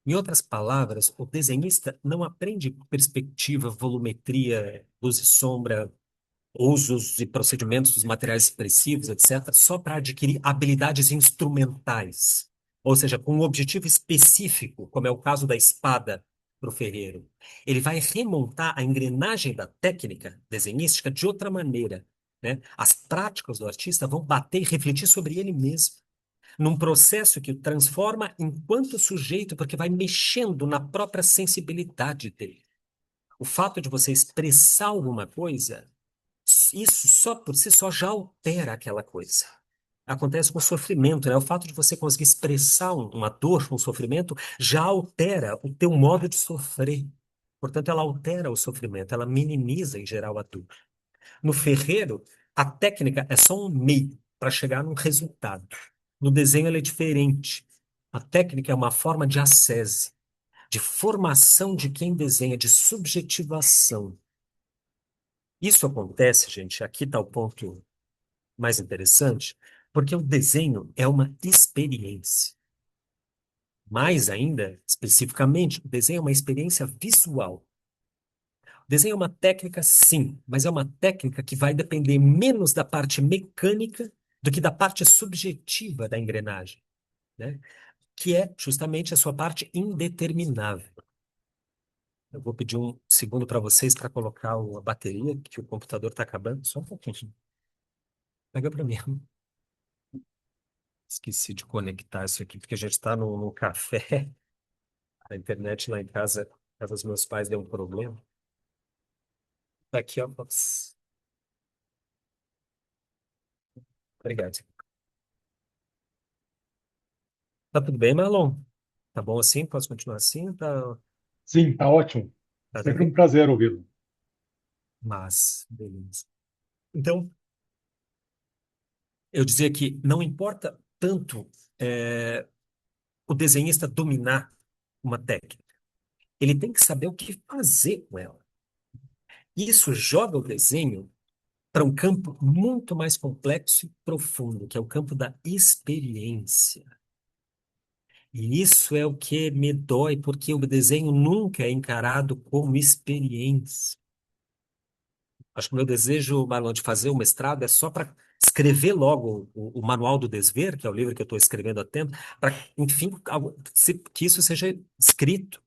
Em outras palavras, o desenhista não aprende perspectiva, volumetria, luz e sombra, usos e procedimentos dos materiais expressivos, etc., só para adquirir habilidades instrumentais, ou seja, com um objetivo específico, como é o caso da espada para o ferreiro. Ele vai remontar a engrenagem da técnica desenhística de outra maneira, né? As práticas do artista vão bater e refletir sobre ele mesmo, num processo que o transforma enquanto sujeito, porque vai mexendo na própria sensibilidade dele. O fato de você expressar alguma coisa, isso só por si só já altera aquela coisa. Acontece com o sofrimento, né? O fato de você conseguir expressar uma dor, um sofrimento, já altera o teu modo de sofrer. Portanto, ela altera o sofrimento, ela minimiza em geral a dor. No ferreiro, a técnica é só um meio para chegar num resultado. No desenho, ela é diferente. A técnica é uma forma de ascese, de formação de quem desenha, de subjetivação. Isso acontece, gente, aqui está o ponto mais interessante, porque o desenho é uma experiência. Mais ainda, especificamente, o desenho é uma experiência visual. O desenho é uma técnica, sim, mas é uma técnica que vai depender menos da parte mecânica do que da parte subjetiva da engrenagem, né? Que é justamente a sua parte indeterminável. Eu vou pedir um segundo para vocês para colocar a bateria, que o computador está acabando. Só um pouquinho. Pega para mim. Esqueci de conectar isso aqui, porque a gente está no café. A internet lá em casa, na casa dos meus pais, deu um problema. Tá aqui, ó. Ops. Obrigado. Tá tudo bem, Marlon? Tá bom assim? Posso continuar assim? Sim, tá ótimo. Tá Sempre um tranquilo? prazer ouvi-lo. Mas, beleza. Então, eu dizia que não importa tanto o desenhista dominar uma técnica. Ele tem que saber o que fazer com ela. E isso joga o desenho para um campo muito mais complexo e profundo, que é o campo da experiência. E isso é o que me dói, porque o desenho nunca é encarado como experiência. Acho que o meu desejo, Marlon, de fazer o mestrado é só para escrever logo o Manual do Desver, que é o livro que eu estou escrevendo há tempo, para, enfim, que isso seja escrito.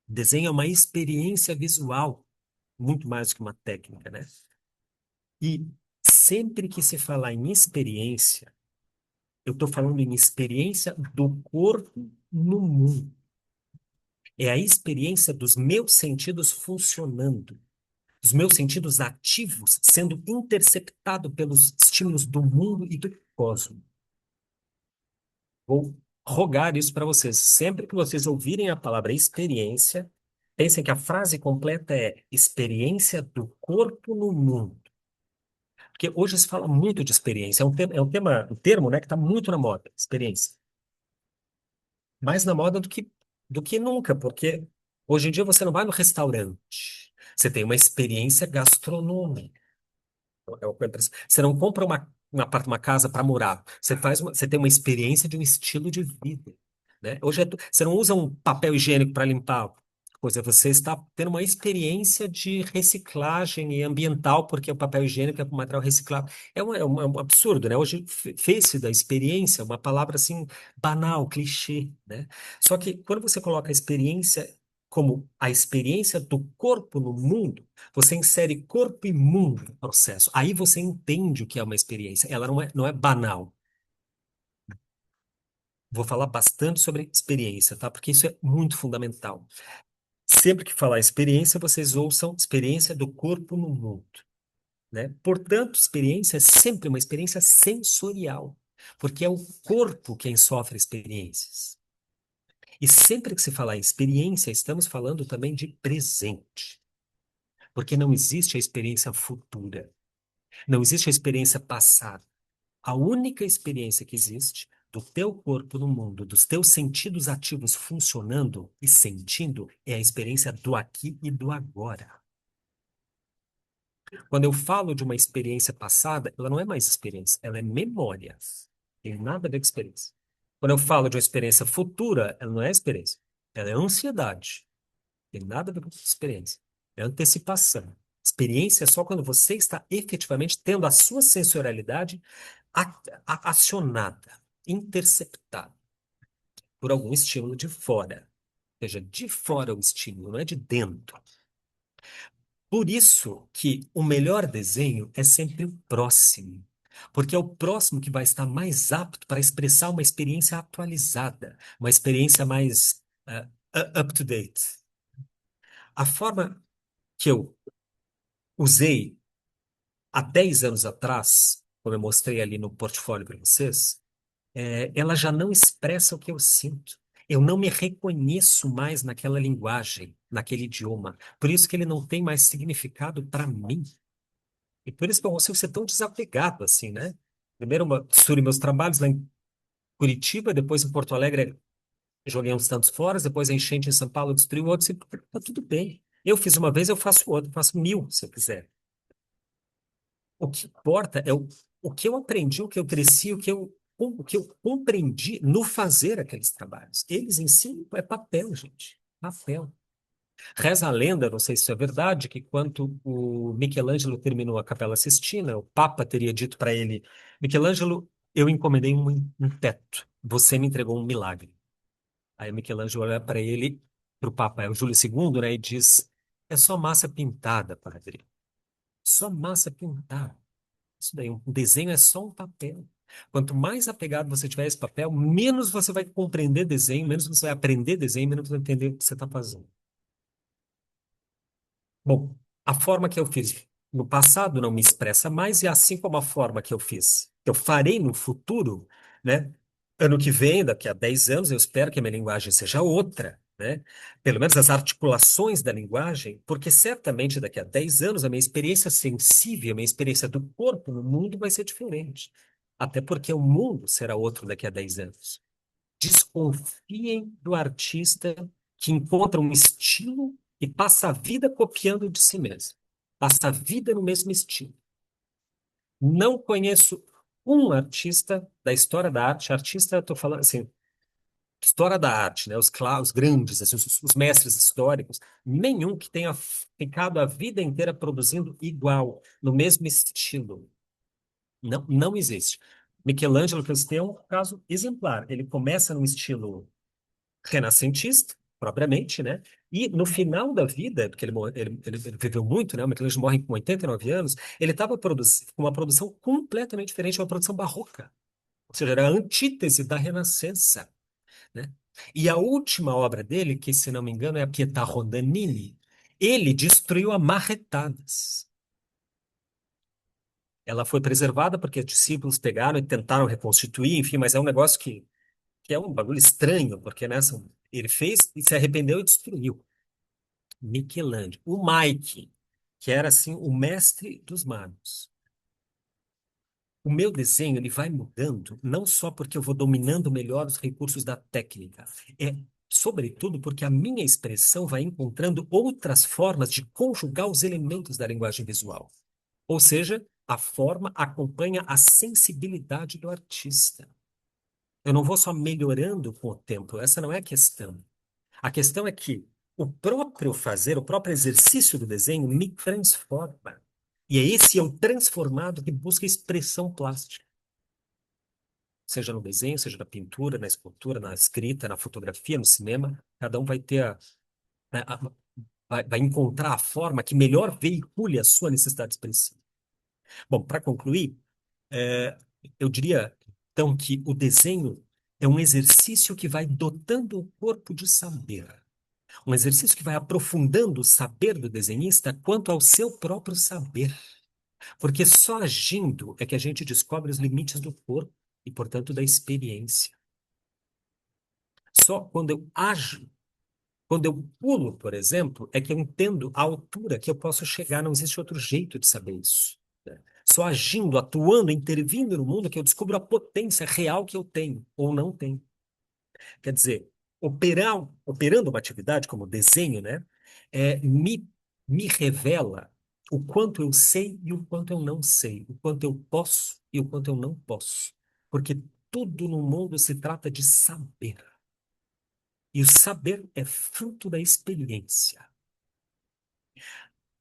Desenho é uma experiência visual, muito mais do que uma técnica, né? E sempre que se falar em experiência, eu estou falando em experiência do corpo no mundo. É a experiência dos meus sentidos funcionando, dos meus sentidos ativos sendo interceptado pelos estímulos do mundo e do cosmos. Vou rogar isso para vocês. Sempre que vocês ouvirem a palavra experiência, pensem que a frase completa é experiência do corpo no mundo. Porque hoje se fala muito de experiência. Um termo, né, que está muito na moda, experiência. Mais na moda do que nunca, porque Hoje em dia você não vai no restaurante. Você tem uma experiência gastronômica. É uma coisa impressionante. Você não compra uma casa para morar. Você tem uma experiência de um estilo de vida, né? Hoje você não usa um papel higiênico para limpar coisa. Você está tendo uma experiência de reciclagem e ambiental, porque o papel higiênico é um material reciclável. É um absurdo, né? Hoje fez-se da experiência uma palavra assim banal, clichê, né? Só que quando você coloca a experiência como a experiência do corpo no mundo, você insere corpo e mundo no processo. Aí você entende o que é uma experiência. Ela não é banal. Vou falar bastante sobre experiência, tá? Porque isso é muito fundamental. Sempre que falar experiência, vocês ouçam experiência do corpo no mundo, né? Portanto, experiência é sempre uma experiência sensorial, porque é o corpo quem sofre experiências. E sempre que se falar em experiência, estamos falando também de presente, porque não existe a experiência futura. Não existe a experiência passada. A única experiência que existe do teu corpo no mundo, dos teus sentidos ativos funcionando e sentindo, é a experiência do aqui e do agora. Quando eu falo de uma experiência passada, ela não é mais experiência, ela é memória. Tem nada a ver com experiência. Quando eu falo de uma experiência futura, ela não é experiência, ela é ansiedade. Tem nada a ver com experiência. É antecipação. Experiência é só quando você está efetivamente tendo a sua sensorialidade acionada, interceptada por algum estímulo de fora. Ou seja, de fora o estímulo, não é de dentro. Por isso que o melhor desenho é sempre o próximo. Porque é o próximo que vai estar mais apto para expressar uma experiência atualizada, uma experiência mais up to date. A forma que eu usei há 10 anos atrás, como eu mostrei ali no portfólio para vocês, ela já não expressa o que eu sinto. Eu não me reconheço mais naquela linguagem, naquele idioma. Por isso que ele não tem mais significado para mim. E por isso que eu consigo ser tão desapegado assim, né? Primeiro, misturei meus trabalhos lá em Curitiba, depois em Porto Alegre, joguei uns tantos fora, depois a enchente em São Paulo, destruiu outros, e tá tudo bem. Eu fiz uma vez, eu faço outra, faço 1000, se eu quiser. O que importa é o que eu aprendi, o que eu cresci, o que eu compreendi no fazer aqueles trabalhos. Eles em si é papel, gente. Papel. Reza a lenda, não sei se isso é verdade, que quando o Michelangelo terminou a Capela Sistina, o Papa teria dito para ele: Michelangelo, eu encomendei um teto, você me entregou um milagre. Aí o Michelangelo olha para ele, para o Papa, é o Júlio II, né, e diz: é só massa pintada, padre. Só massa pintada. Isso daí, um desenho é só um papel. Quanto mais apegado você tiver a esse papel, menos você vai compreender desenho, menos você vai aprender desenho, menos você vai entender o que você está fazendo. Bom, a forma que eu fiz no passado não me expressa mais, e assim como a forma que eu fiz, que eu farei no futuro, né? Ano que vem, daqui a 10 anos, eu espero que a minha linguagem seja outra, né? Pelo menos as articulações da linguagem, porque certamente daqui a 10 anos a minha experiência sensível, a minha experiência do corpo no mundo vai ser diferente. Até porque o mundo será outro daqui a 10 anos. Desconfiem do artista que encontra um estilo e passa a vida copiando de si mesmo. Passa a vida no mesmo estilo. Não conheço um artista da história da arte, artista, estou falando assim, história da arte, né? Os grandes, assim, os mestres históricos, nenhum que tenha ficado a vida inteira produzindo igual, no mesmo estilo. Não, não existe. Michelangelo, que eu citei, é um caso exemplar. Ele começa num estilo renascentista, propriamente, né? E no final da vida, porque ele viveu muito, né? O Michelangelo morre com 89 anos, ele estava com uma produção completamente diferente, uma produção barroca. Ou seja, era a antítese da Renascença, né? E a última obra dele, que se não me engano é a Pietà Rondanini, ele destruiu a marretadas. Ela foi preservada porque os discípulos pegaram e tentaram reconstituir, enfim, mas é um negócio que é um bagulho estranho, porque nessa ele fez e se arrependeu e destruiu. Michelangelo. O Mike, que era assim o mestre dos magos. O meu desenho ele vai mudando, não só porque eu vou dominando melhor os recursos da técnica, é sobretudo porque a minha expressão vai encontrando outras formas de conjugar os elementos da linguagem visual. Ou seja, a forma acompanha a sensibilidade do artista. Eu não vou só melhorando com o tempo, essa não é a questão. A questão é que o próprio fazer, o próprio exercício do desenho me transforma. E é esse eu transformado que busca expressão plástica. Seja no desenho, seja na pintura, na escultura, na escrita, na fotografia, no cinema, cada um vai ter vai encontrar a forma que melhor veicule a sua necessidade expressiva. Bom, para concluir, é, eu diria, então, que o desenho é um exercício que vai dotando o corpo de saber. Um exercício que vai aprofundando o saber do desenhista quanto ao seu próprio saber. Porque só agindo é que a gente descobre os limites do corpo e, portanto, da experiência. Só quando eu ajo, quando eu pulo, por exemplo, é que eu entendo a altura que eu posso chegar. Não existe outro jeito de saber isso. Só agindo, atuando, intervindo no mundo que eu descubro a potência real que eu tenho ou não tenho. Quer dizer, operando uma atividade como desenho, né, me revela o quanto eu sei e o quanto eu não sei, o quanto eu posso e o quanto eu não posso. Porque tudo no mundo se trata de saber. E o saber é fruto da experiência.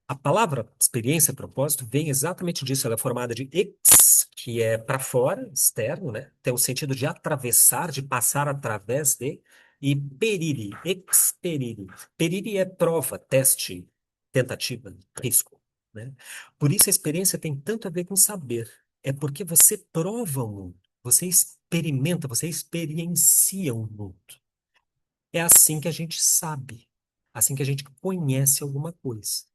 A palavra experiência, propósito, vem exatamente disso. Ela é formada de ex, que é para fora, externo, né? Tem o sentido de atravessar, de passar através de, e periri, experiri. Periri é prova, teste, tentativa, risco, né? Por isso a experiência tem tanto a ver com saber. É porque você prova o mundo, você experimenta, você experiencia o mundo. É assim que a gente sabe, assim que a gente conhece alguma coisa.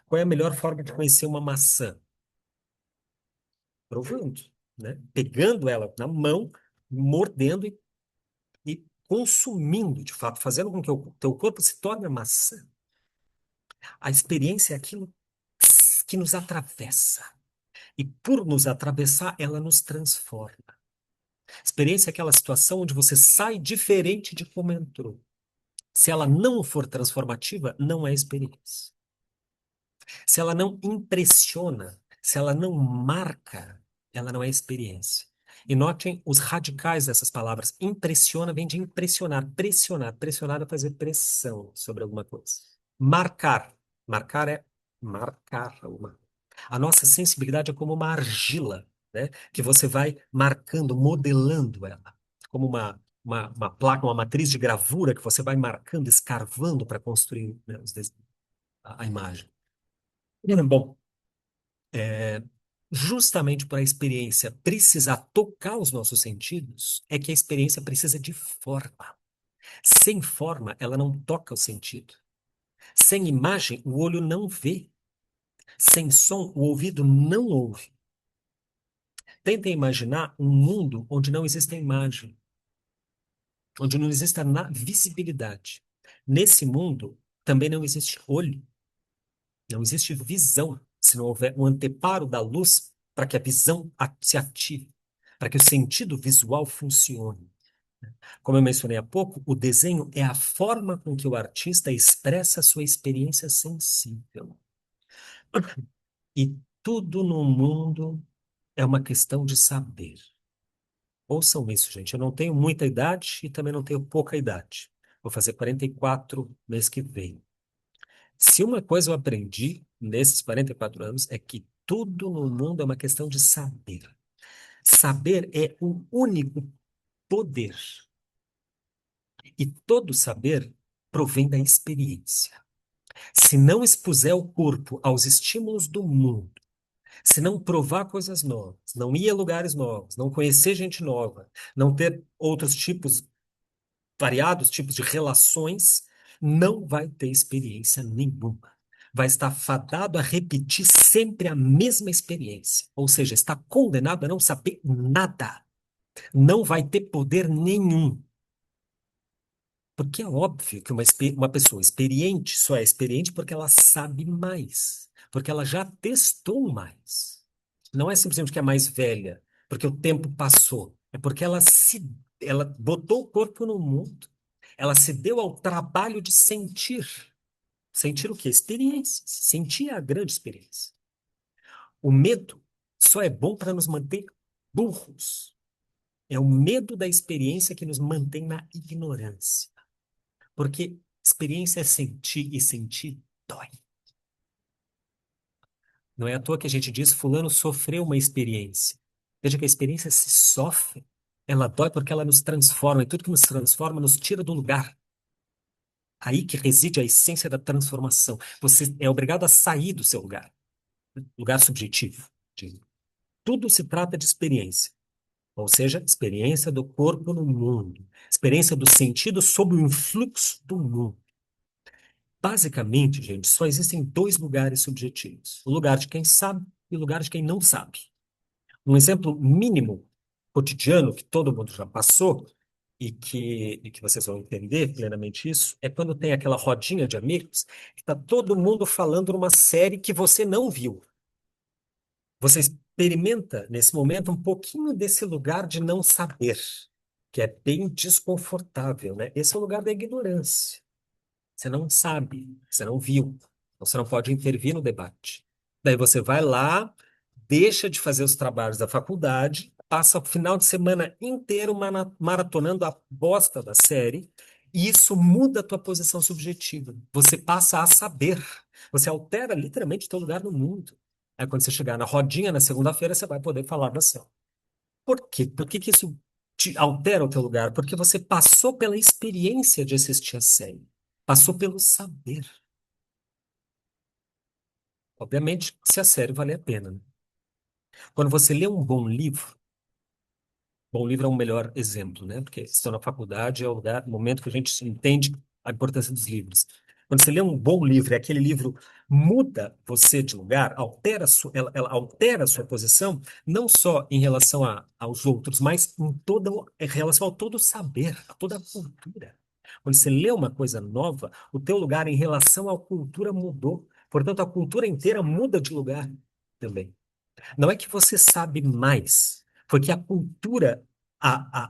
Qual é a melhor forma de conhecer uma maçã? Provando, né? Pegando ela na mão, mordendo e consumindo, de fato, fazendo com que o teu corpo se torne a maçã. A experiência é aquilo que nos atravessa. E por nos atravessar, ela nos transforma. Experiência é aquela situação onde você sai diferente de como entrou. Se ela não for transformativa, não é experiência. Se ela não impressiona, se ela não marca, ela não é experiência. E notem os radicais dessas palavras. Impressiona vem de impressionar, pressionar. Pressionar é fazer pressão sobre alguma coisa. Marcar. Marcar é marcar alguma coisa. A nossa sensibilidade é como uma argila, né? Que você vai marcando, modelando ela. Como uma placa, uma matriz de gravura que você vai marcando, escarvando para construir, né, a imagem. Bom, justamente por a experiência precisar tocar os nossos sentidos, é que a experiência precisa de forma. Sem forma, ela não toca o sentido. Sem imagem, o olho não vê. Sem som, o ouvido não ouve. Tentem imaginar um mundo onde não existe imagem, onde não existe a visibilidade. Nesse mundo, também não existe olho, não existe visão, se não houver um anteparo da luz para que a visão se ative, para que o sentido visual funcione. Como eu mencionei há pouco, o desenho é a forma com que o artista expressa a sua experiência sensível. E tudo no mundo é uma questão de saber. Ouçam isso, gente. Eu não tenho muita idade e também não tenho pouca idade. Vou fazer 44 mês que vem. Se uma coisa eu aprendi nesses 44 anos é que tudo no mundo é uma questão de saber. Saber é o único poder. E todo saber provém da experiência. Se não expuser o corpo aos estímulos do mundo, se não provar coisas novas, não ir a lugares novos, não conhecer gente nova, não ter outros tipos, variados tipos de relações, não vai ter experiência nenhuma. Vai estar fadado a repetir sempre a mesma experiência. Ou seja, está condenado a não saber nada. Não vai ter poder nenhum. Porque é óbvio que uma pessoa experiente só é experiente porque ela sabe mais, porque ela já testou mais. Não é simplesmente que é mais velha, porque o tempo passou. É porque ela botou o corpo no mundo, Ela se deu ao trabalho de sentir. Sentir o quê? Experiência. Sentir a grande experiência. O medo só é bom para nos manter burros. É o medo da experiência que nos mantém na ignorância. Porque experiência é sentir e sentir dói. Não é à toa que a gente diz fulano sofreu uma experiência. Veja que a experiência se sofre, ela dói porque ela nos transforma, e tudo que nos transforma nos tira do lugar. Aí que reside a essência da transformação. Você é obrigado a sair do seu lugar, lugar subjetivo. Tudo se trata de experiência, ou seja, experiência do corpo no mundo, experiência do sentido sob o influxo do mundo. Basicamente, gente, só existem dois lugares subjetivos: o lugar de quem sabe e o lugar de quem não sabe. Um exemplo mínimo, cotidiano, que todo mundo já passou e que vocês vão entender plenamente isso, é quando tem aquela rodinha de amigos que está todo mundo falando numa série que você não viu. Você experimenta, nesse momento, um pouquinho desse lugar de não saber, que é bem desconfortável, né? Esse é o lugar da ignorância. Você não sabe, você não viu, então você não pode intervir no debate. Daí você vai lá, deixa de fazer os trabalhos da faculdade, passa o final de semana inteiro maratonando a bosta da série, e isso muda a tua posição subjetiva. Você passa a saber. Você altera literalmente o teu lugar no mundo. Aí quando você chegar na rodinha na segunda-feira, você vai poder falar da série. Por quê? Por que que isso te altera o teu lugar? Porque você passou pela experiência de assistir a série. Passou pelo saber. Obviamente, se a série vale a pena, né? Quando você lê um bom livro é um melhor exemplo, né? Porque estou na faculdade, é o lugar, o momento que a gente entende a importância dos livros. Quando você lê um bom livro, e aquele livro muda você de lugar, ela altera a sua posição, não só em relação aos outros, mas em relação ao todo saber, a toda a cultura. Quando você lê uma coisa nova, o teu lugar em relação à cultura mudou. Portanto, a cultura inteira muda de lugar também. Não é que você sabe mais, foi que a cultura,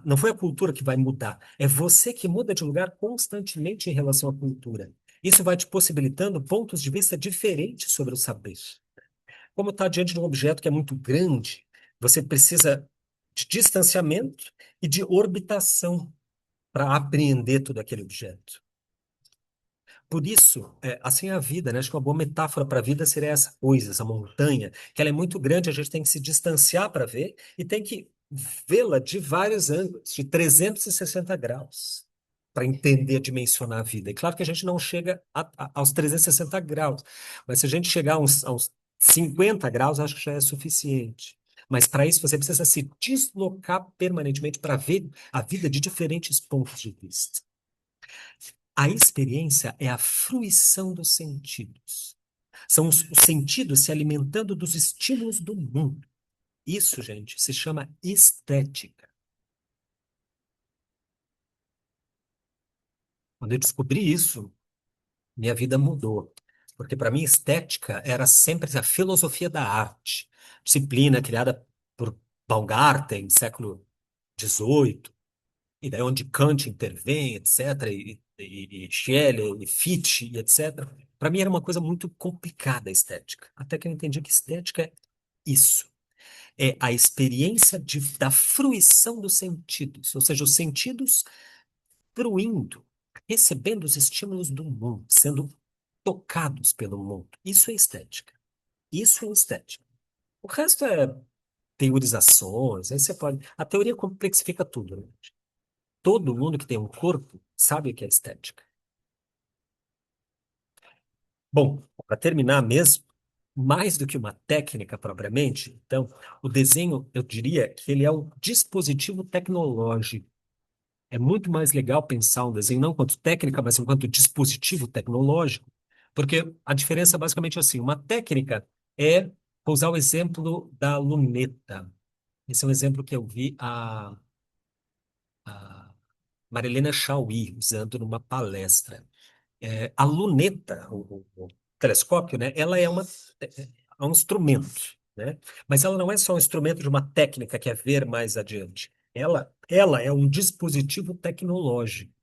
não foi a cultura que vai mudar, é você que muda de lugar constantemente em relação à cultura. Isso vai te possibilitando pontos de vista diferentes sobre o saber. Como está diante de um objeto que é muito grande, você precisa de distanciamento e de orbitação para apreender todo aquele objeto. Por isso, assim é a vida, né? Acho que uma boa metáfora para a vida seria essa coisa, essa montanha, que ela é muito grande, a gente tem que se distanciar para ver e tem que vê-la de vários ângulos, de 360 graus, para entender, dimensionar a vida. E claro que a gente não chega aos 360 graus, mas se a gente chegar a uns 50 graus, acho que já é suficiente. Mas para isso você precisa se deslocar permanentemente para ver a vida de diferentes pontos de vista. A experiência é a fruição dos sentidos. São os sentidos se alimentando dos estímulos do mundo. Isso, gente, se chama estética. Quando eu descobri isso, minha vida mudou. Porque para mim, estética era sempre a filosofia da arte. Disciplina criada por Baumgarten, século XVIII, e daí onde Kant intervém, etc., e Schelling, e Fichte, e etc. Para mim era uma coisa muito complicada a estética. Até que eu entendi que estética é isso. É a experiência da fruição dos sentidos, ou seja, os sentidos fruindo, recebendo os estímulos do mundo, sendo tocados pelo mundo. Isso é estética. Isso é estética. O resto é teorizações, aí você pode. A teoria complexifica tudo, né? Todo mundo que tem um corpo sabe o que é estética. Bom, para terminar mesmo, mais do que uma técnica propriamente, então, o desenho, eu diria que ele é um dispositivo tecnológico. É muito mais legal pensar um desenho não quanto técnica, mas enquanto dispositivo tecnológico, porque a diferença é basicamente assim, uma técnica é, vou usar o exemplo da luneta. Esse é um exemplo que eu vi a Marilena Chauí usando numa palestra. A luneta, o telescópio, né, ela é um instrumento, né? Mas ela não é só um instrumento de uma técnica que é ver mais adiante. Ela é um dispositivo tecnológico.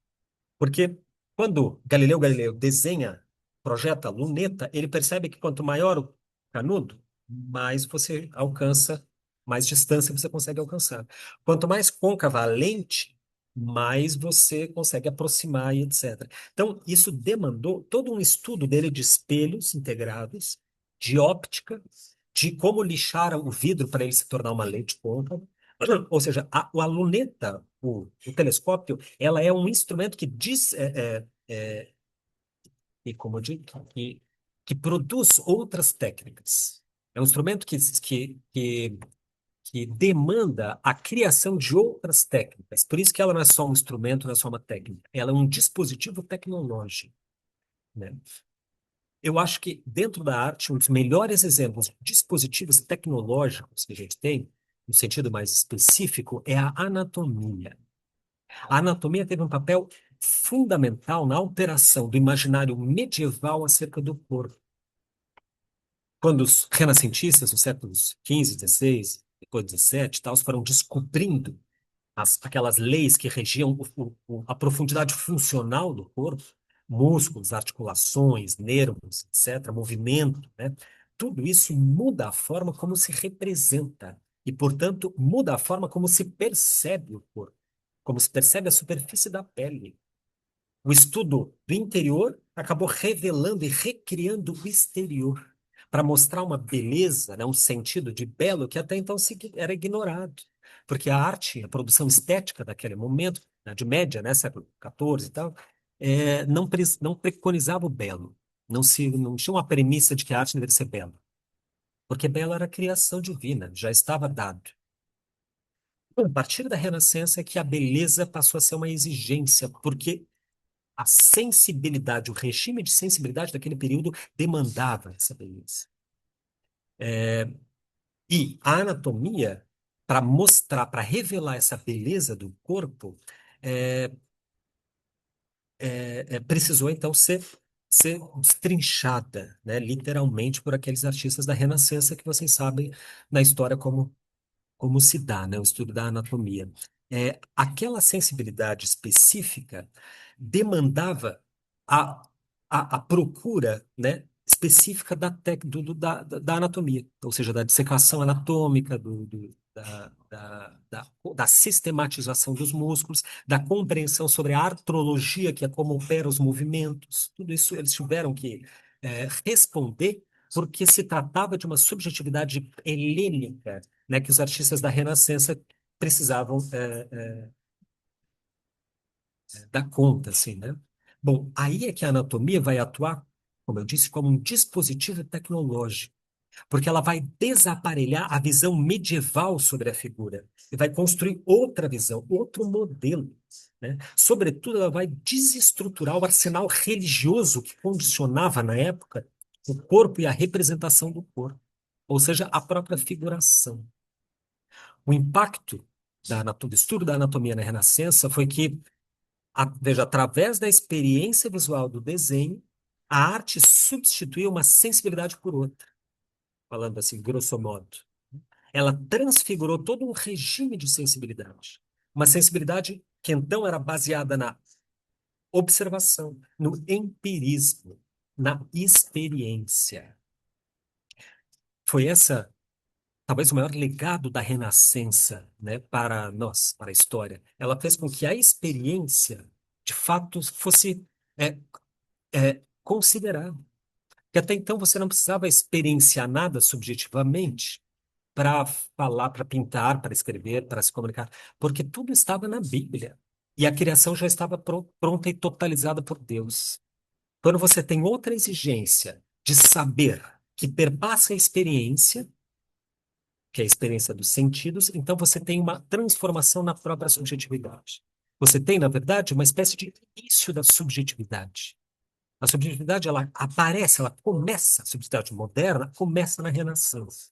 Porque quando Galileu Galileu desenha, projeta a luneta, ele percebe que quanto maior o canudo, mais você alcança, mais distância você consegue alcançar. Quanto mais côncava a lente, mais você consegue aproximar e etc. Então, isso demandou todo um estudo dele de espelhos integrados, de óptica, de como lixar o vidro para ele se tornar uma lente côncava. Ou seja, a luneta, o telescópio, ela é um instrumento que diz, e como eu digo, que produz outras técnicas. É um instrumento que demanda a criação de outras técnicas. Por isso que ela não é só um instrumento, não é só uma técnica. Ela é um dispositivo tecnológico, né? Eu acho que dentro da arte, um dos melhores exemplos de dispositivos tecnológicos que a gente tem, no sentido mais específico, é a anatomia. A anatomia teve um papel fundamental na alteração do imaginário medieval acerca do corpo. Quando os renascentistas, nos séculos XV, XVI, depois XVII, e tal, foram descobrindo aquelas leis que regiam a profundidade funcional do corpo, músculos, articulações, nervos, etc., movimento, né? Tudo isso muda a forma como se representa e, portanto, muda a forma como se percebe o corpo, como se percebe a superfície da pele. O estudo do interior acabou revelando e recriando o exterior para mostrar uma beleza, né, um sentido de belo que até então era ignorado. Porque a arte, a produção estética daquele momento, na de média, né, século XIV e tal, não preconizava o belo. Não tinha uma premissa de que a arte deveria ser bela. Porque belo era a criação divina, já estava dado. A partir da Renascença é que a beleza passou a ser uma exigência, porque a sensibilidade, o regime de sensibilidade daquele período demandava essa beleza. E a anatomia, para mostrar, para revelar essa beleza do corpo, é, precisou então ser destrinchada, né, literalmente por aqueles artistas da Renascença que vocês sabem na história como se dá, né, o estudo da anatomia. Aquela sensibilidade específica demandava a, a procura, né, específica da anatomia, ou seja, da dissecação anatômica, da sistematização dos músculos, da compreensão sobre a artrologia, que é como opera os movimentos. Tudo isso eles tiveram que responder porque se tratava de uma subjetividade helênica, né, que os artistas da Renascença precisavam dar conta, assim, né? Bom, aí é que a anatomia vai atuar, como eu disse, como um dispositivo tecnológico, porque ela vai desaparelhar a visão medieval sobre a figura e vai construir outra visão, outro modelo, né? Sobretudo, ela vai desestruturar o arsenal religioso que condicionava, na época, o corpo e a representação do corpo, ou seja, a própria figuração. O impacto do estudo da anatomia na Renascença foi que, veja, através da experiência visual do desenho, a arte substituiu uma sensibilidade por outra, falando assim, grosso modo. Ela transfigurou todo um regime de sensibilidade. Uma sensibilidade que então era baseada na observação, no empirismo, na experiência. Foi essa talvez o maior legado da Renascença, né, para nós, para a história. Ela fez com que a experiência, de fato, fosse é, considerada. Que até então você não precisava experienciar nada subjetivamente para falar, para pintar, para escrever, para se comunicar, porque tudo estava na Bíblia. E a criação já estava pronta e totalizada por Deus. Quando você tem outra exigência de saber que perpassa a experiência, que é a experiência dos sentidos, então você tem uma transformação na própria subjetividade. Você tem, na verdade, uma espécie de início da subjetividade. A subjetividade, ela aparece, ela começa, a subjetividade moderna começa na Renascença,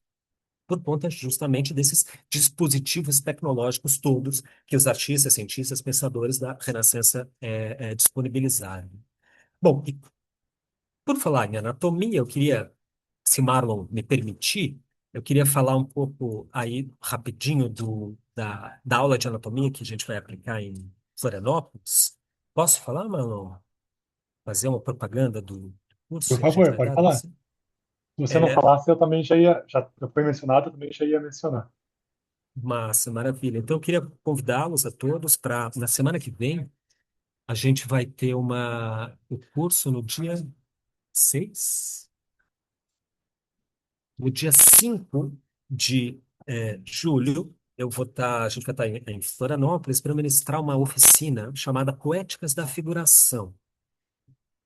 por conta justamente desses dispositivos tecnológicos todos que os artistas, cientistas, pensadores da Renascença disponibilizaram. Bom, e por falar em anatomia, eu queria, se Marlon me permitir, eu queria falar um pouco aí rapidinho da aula de anatomia que a gente vai aplicar em Florianópolis. Posso falar, Marlon? Fazer uma propaganda do Por curso que a gente favor, vai pode dar? falar. Se você não É, falasse, eu também já foi mencionado, eu também já ia mencionar. massa, maravilha. Então, eu queria convidá-los a todos para, na semana que vem, a gente vai ter o curso no dia 6, no dia 5 de julho. A gente vai estar em Florianópolis para ministrar uma oficina chamada Poéticas da Figuração.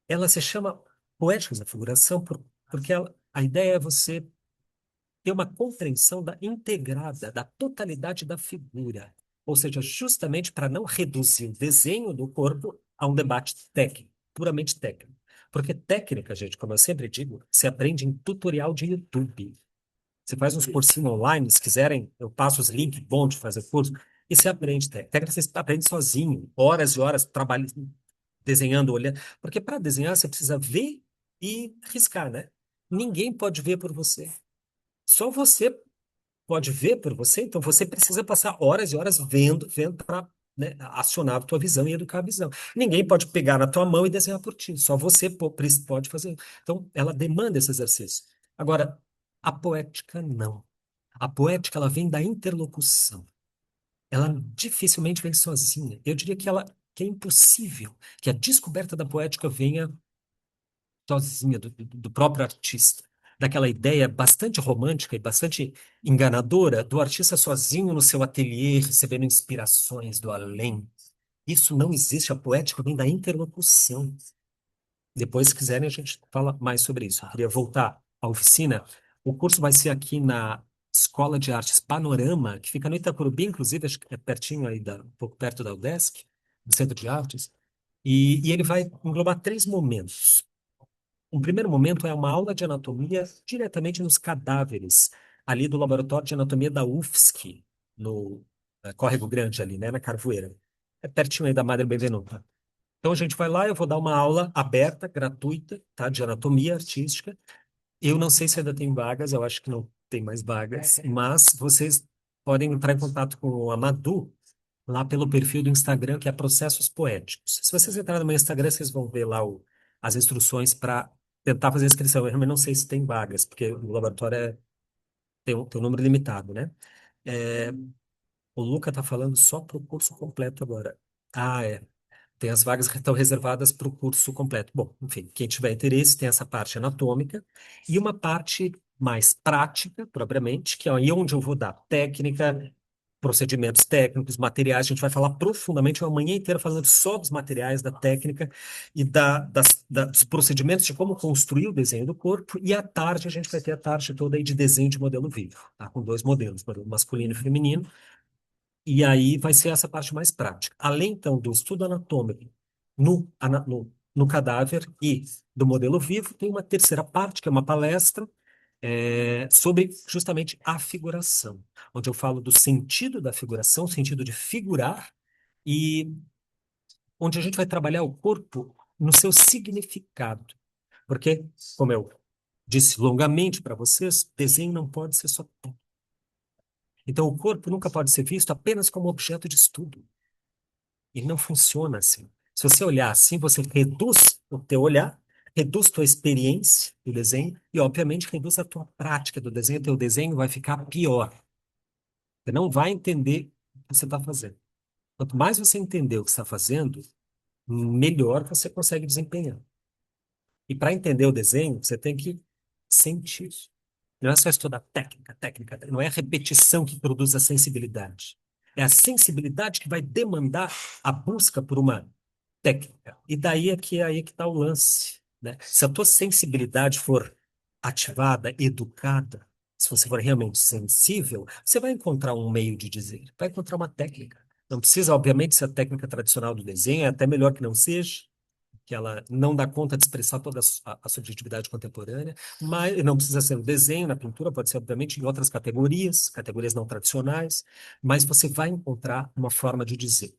Ela se chama Poéticas da Figuração porque a ideia é você ter uma compreensão da integrada, da totalidade da figura. Ou seja, justamente para não reduzir o desenho do corpo a um debate técnico, puramente técnico. Porque técnica, gente, como eu sempre digo, se aprende em tutorial de YouTube. Você faz uns cursinhos online, se quiserem, eu passo os links bons de fazer curso, e você aprende técnica. Técnica você aprende sozinho, horas e horas trabalhando, desenhando, olhando. Porque para desenhar você precisa ver e riscar, né? Ninguém pode ver por você. Só você pode ver por você, então você precisa passar horas e horas vendo para, né, acionar a tua visão e educar a visão. Ninguém pode pegar na tua mão e desenhar por ti, só você pode fazer. Então, ela demanda esse exercício. Agora, a poética não. A poética, ela vem da interlocução. Ela dificilmente vem sozinha. Eu diria que é impossível que a descoberta da poética venha sozinha, do próprio artista. Daquela ideia bastante romântica e bastante enganadora do artista sozinho no seu ateliê, recebendo inspirações do além. Isso não existe. A poética vem da interlocução. Depois, se quiserem, a gente fala mais sobre isso. Eu queria voltar à oficina. O curso vai ser aqui na Escola de Artes Panorama, que fica no Itacurubi, inclusive, acho que é pertinho aí, um pouco perto da UDESC, do Centro de Artes. E ele vai englobar 3 momentos. Um primeiro momento é uma aula de anatomia diretamente nos cadáveres, ali do laboratório de anatomia da UFSC, no Córrego Grande, ali, né, na Carvoeira. É pertinho aí da Madre Benvenuta. Então a gente vai lá, eu vou dar uma aula aberta, gratuita, tá, de anatomia artística. Eu não sei se ainda tem vagas, eu acho que não tem mais vagas, mas vocês podem entrar em contato com o Amadou lá pelo perfil do Instagram, que é Processos Poéticos. Se vocês entrarem no meu Instagram, vocês vão ver lá as instruções para tentar fazer a inscrição. Eu realmente não sei se tem vagas, porque o laboratório tem um número limitado, né? É, o Luca está falando só para o curso completo agora. Ah, é. Tem as vagas que estão reservadas para o curso completo. Bom, enfim, quem tiver interesse tem essa parte anatômica e uma parte mais prática, propriamente, que é aí onde eu vou dar técnica, procedimentos técnicos, materiais. A gente vai falar profundamente a manhã inteira falando só dos materiais, da técnica e dos procedimentos de como construir o desenho do corpo. E à tarde a gente vai ter a tarde toda aí de desenho de modelo vivo, tá? Com 2 modelos, modelo masculino e feminino. E aí vai ser essa parte mais prática. Além, então, do estudo anatômico no cadáver e do modelo vivo, tem uma terceira parte, que é uma palestra sobre justamente a figuração, onde eu falo do sentido da figuração, o sentido de figurar, e onde a gente vai trabalhar o corpo no seu significado. Porque, como eu disse longamente para vocês, desenho não pode ser só técnica. Então, o corpo nunca pode ser visto apenas como objeto de estudo. Ele não funciona assim. Se você olhar assim, você reduz o teu olhar, reduz tua experiência do desenho e, obviamente, reduz a tua prática do desenho. Teu desenho vai ficar pior. Você não vai entender o que você está fazendo. Quanto mais você entender o que você está fazendo, melhor você consegue desempenhar. E para entender o desenho, você tem que sentir. Não é só estudar técnica, técnica. Não é a repetição que produz a sensibilidade. É a sensibilidade que vai demandar a busca por uma técnica. E daí aí é que está o lance, né? Se a tua sensibilidade for ativada, educada, se você for realmente sensível, você vai encontrar um meio de dizer, vai encontrar uma técnica. Não precisa, obviamente, ser a técnica tradicional do desenho, é até melhor que não seja, que ela não dá conta de expressar toda a subjetividade contemporânea, mas não precisa ser no desenho, na pintura, pode ser, obviamente, em outras categorias, categorias não tradicionais, mas você vai encontrar uma forma de dizer.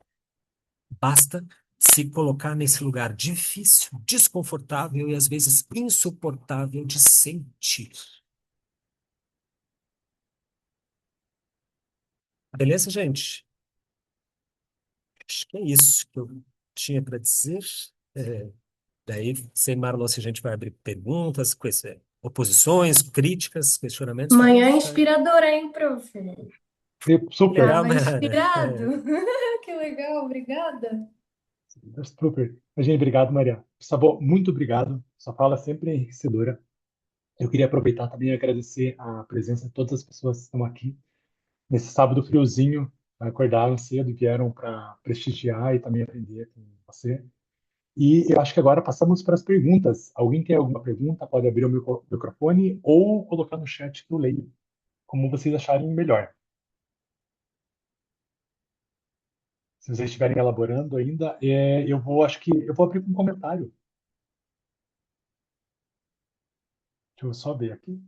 Basta se colocar nesse lugar difícil, desconfortável e às vezes insuportável de sentir. Beleza, gente? Acho que é isso que eu tinha para dizer. É, daí, sem Marlon, se a gente vai abrir perguntas, oposições, críticas, questionamentos, fica à Manhã vontade. inspiradora, hein, prof? Super, Legal, Tava Mayara. inspirado. Que legal, obrigada. super. Imagine, obrigado, Maria. Sabor, muito obrigado. Sua fala sempre é enriquecedora. Eu queria aproveitar também e agradecer a presença de todas as pessoas que estão aqui nesse sábado friozinho, acordaram cedo e vieram para prestigiar e também aprender com você. E eu acho que agora passamos para as perguntas. Alguém tem alguma pergunta? Pode abrir o microfone ou colocar no chat que eu leio, como vocês acharem melhor. Se vocês estiverem elaborando ainda, acho que eu vou abrir com um comentário. Deixa eu só ver aqui.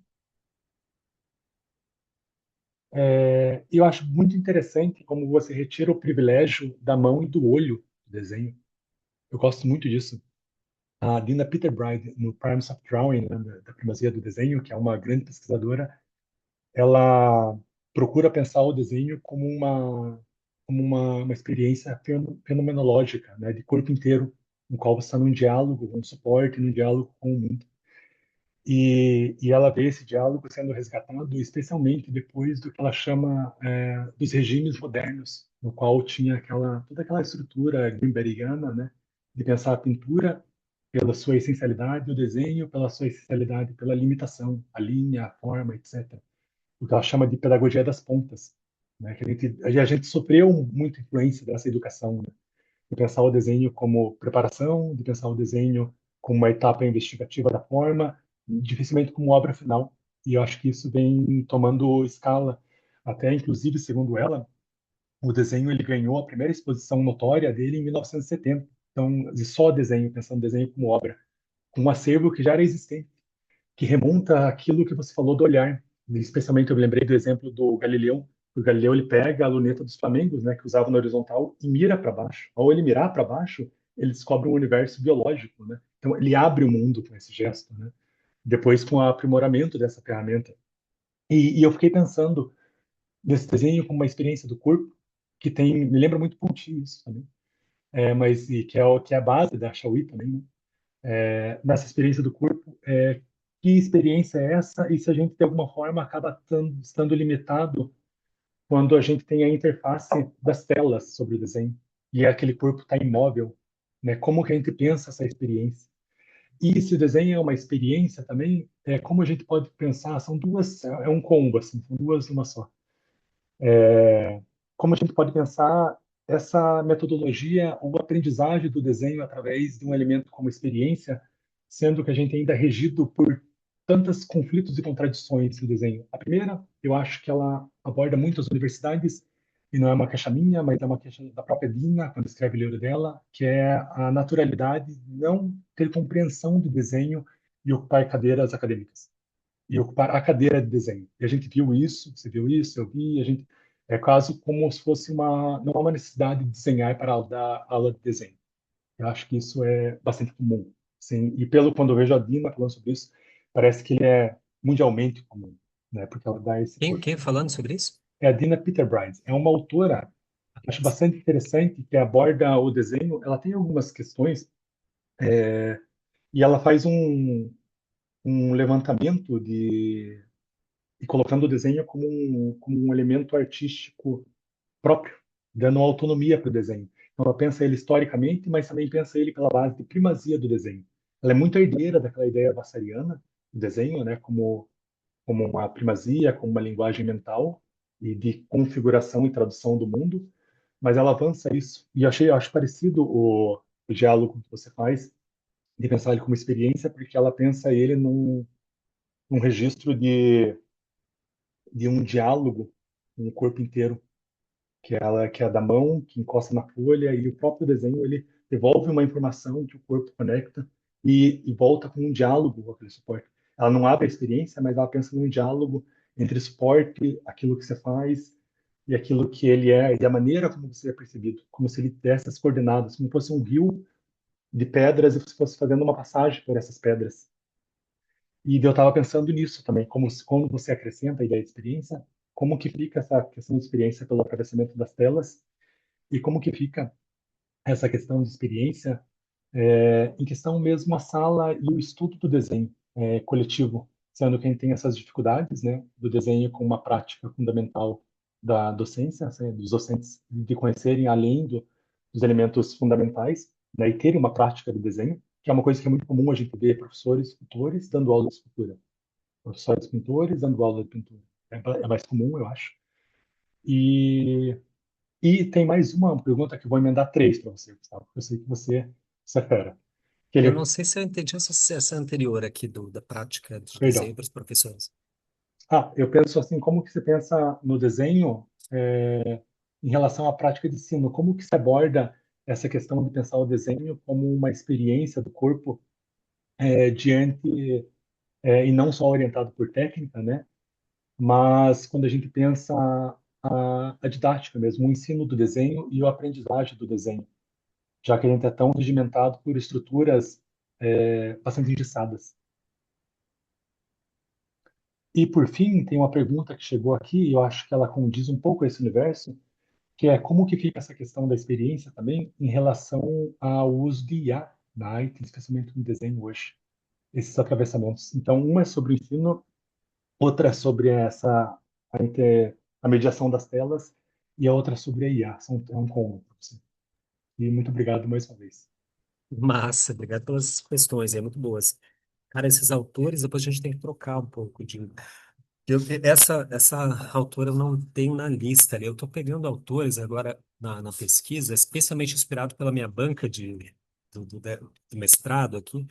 Eu acho muito interessante como você retira o privilégio da mão e do olho do desenho. Eu gosto muito disso. A Dina Peter-Bride, no Primes of Drawing, né, da primazia do desenho, que é uma grande pesquisadora, ela procura pensar o desenho como uma experiência fenomenológica, né, de corpo inteiro, no qual você está num diálogo, um suporte, num diálogo com o mundo. E ela vê esse diálogo sendo resgatado, especialmente depois do que ela chama dos regimes modernos, no qual tinha toda aquela estrutura greenbergiana, né, de pensar a pintura pela sua essencialidade, o desenho pela sua essencialidade, pela limitação, a linha, a forma, etc. O que ela chama de pedagogia das pontas, né, que a gente sofreu muita influência dessa educação, né, de pensar o desenho como preparação, de pensar o desenho como uma etapa investigativa da forma, dificilmente como obra final. E eu acho que isso vem tomando escala, até inclusive, segundo ela, o desenho ele ganhou a primeira exposição notória dele em 1970. Então, de só desenho, pensando o desenho como obra, com um acervo que já era existente, que remonta àquilo que você falou do olhar. Especialmente eu me lembrei do exemplo do Galileu. O Galileu ele pega a luneta dos flamengos, né, que usava na horizontal, e mira para baixo. Ao ele mirar para baixo, ele descobre um universo biológico, né? Então ele abre o mundo com esse gesto, né? Depois com o aprimoramento dessa ferramenta. E eu fiquei pensando nesse desenho como uma experiência do corpo que me lembra muito Ponti isso também, mas e que é a base da Shaui também, né? Nessa experiência do corpo, que experiência é essa e se a gente de alguma forma acaba estando limitado quando a gente tem a interface das telas sobre o desenho e aquele corpo está imóvel, né? Como que a gente pensa essa experiência? E se o desenho é uma experiência também, como a gente pode pensar? São duas, é um combo assim, são duas numa só. Como a gente pode pensar essa metodologia ou aprendizagem do desenho através de um elemento como experiência, sendo que a gente ainda é regido por tantos conflitos e contradições do desenho. A primeira, eu acho que ela aborda muito as universidades, e não é uma queixa minha, mas é uma queixa da própria Dina, quando escreve o livro dela, que é a naturalidade de não ter compreensão do desenho e ocupar cadeiras acadêmicas e ocupar a cadeira de desenho. E a gente viu isso, você viu isso, eu vi, a gente é quase como se fosse não há uma necessidade de desenhar para dar aula de desenho. Eu acho que isso é bastante comum. Sim, e quando eu vejo a Dina falando sobre isso, parece que ele é mundialmente comum, né? Porque ela dá esse Quem falando sobre isso? é a Dina Peter-Bryant. É uma autora que eu acho bastante interessante que aborda o desenho. Ela tem algumas questões e ela faz um levantamento e colocando o desenho como um elemento artístico próprio, dando autonomia para o desenho. Então, ela pensa ele historicamente, mas também pensa ele pela base de primazia do desenho. Ela é muito herdeira daquela ideia wassariana do desenho, né, como uma primazia, como uma linguagem mental e de configuração e tradução do mundo, mas ela avança isso. E acho parecido o diálogo que você faz de pensar ele como experiência, porque ela pensa ele num registro de um diálogo com o corpo inteiro, que é a da mão, que encosta na folha, e o próprio desenho ele devolve uma informação que o corpo conecta e volta com um diálogo com aquele suporte. Ela não abre a experiência, mas ela pensa num diálogo entre suporte, aquilo que você faz e aquilo que ele é, e a maneira como você é percebido, como se ele desse as coordenadas, como fosse um rio de pedras e você fosse fazendo uma passagem por essas pedras. E eu estava pensando nisso também, como você acrescenta a ideia de experiência, como que fica essa questão de experiência pelo atravessamento das telas e como que fica essa questão de experiência, em questão mesmo a sala e o estudo do desenho coletivo, sendo que a gente tem essas dificuldades, né, do desenho com uma prática fundamental da docência, assim, dos docentes de conhecerem além dos elementos fundamentais, né, e terem uma prática do desenho, que é uma coisa que é muito comum a gente ver professores escultores dando aula de escultura, professores pintores dando aula de pintura. É mais comum, eu acho. E, e tem mais uma pergunta que eu vou emendar três para você, Gustavo, porque eu sei que você é fera. Que Eu não ele, sei se eu entendi essa anterior aqui da prática de perdão. desenho para os professores. Eu penso assim, como que você pensa no desenho em relação à prática de ensino? Como que se aborda essa questão de pensar o desenho como uma experiência do corpo diante e não só orientado por técnica, né? Mas quando a gente pensa a didática mesmo, o ensino do desenho e a aprendizagem do desenho, já que a gente é tão regimentado por estruturas bastante engessadas. E por fim, tem uma pergunta que chegou aqui, e eu acho que ela condiz um pouco com esse universo, que é como que fica essa questão da experiência também em relação ao uso de IA na arte, especialmente no desenho hoje, esses atravessamentos. Então, uma é sobre o ensino, outra é sobre a mediação das telas e a outra é sobre a IA. É um combo. Assim. E muito obrigado mais uma vez. Massa, obrigado pelas questões, é muito boas. Cara, esses autores, depois a gente tem que trocar um pouco de. Essa autora eu não tenho na lista ali. Eu estou pegando autores agora na pesquisa, especialmente inspirado pela minha banca do mestrado aqui,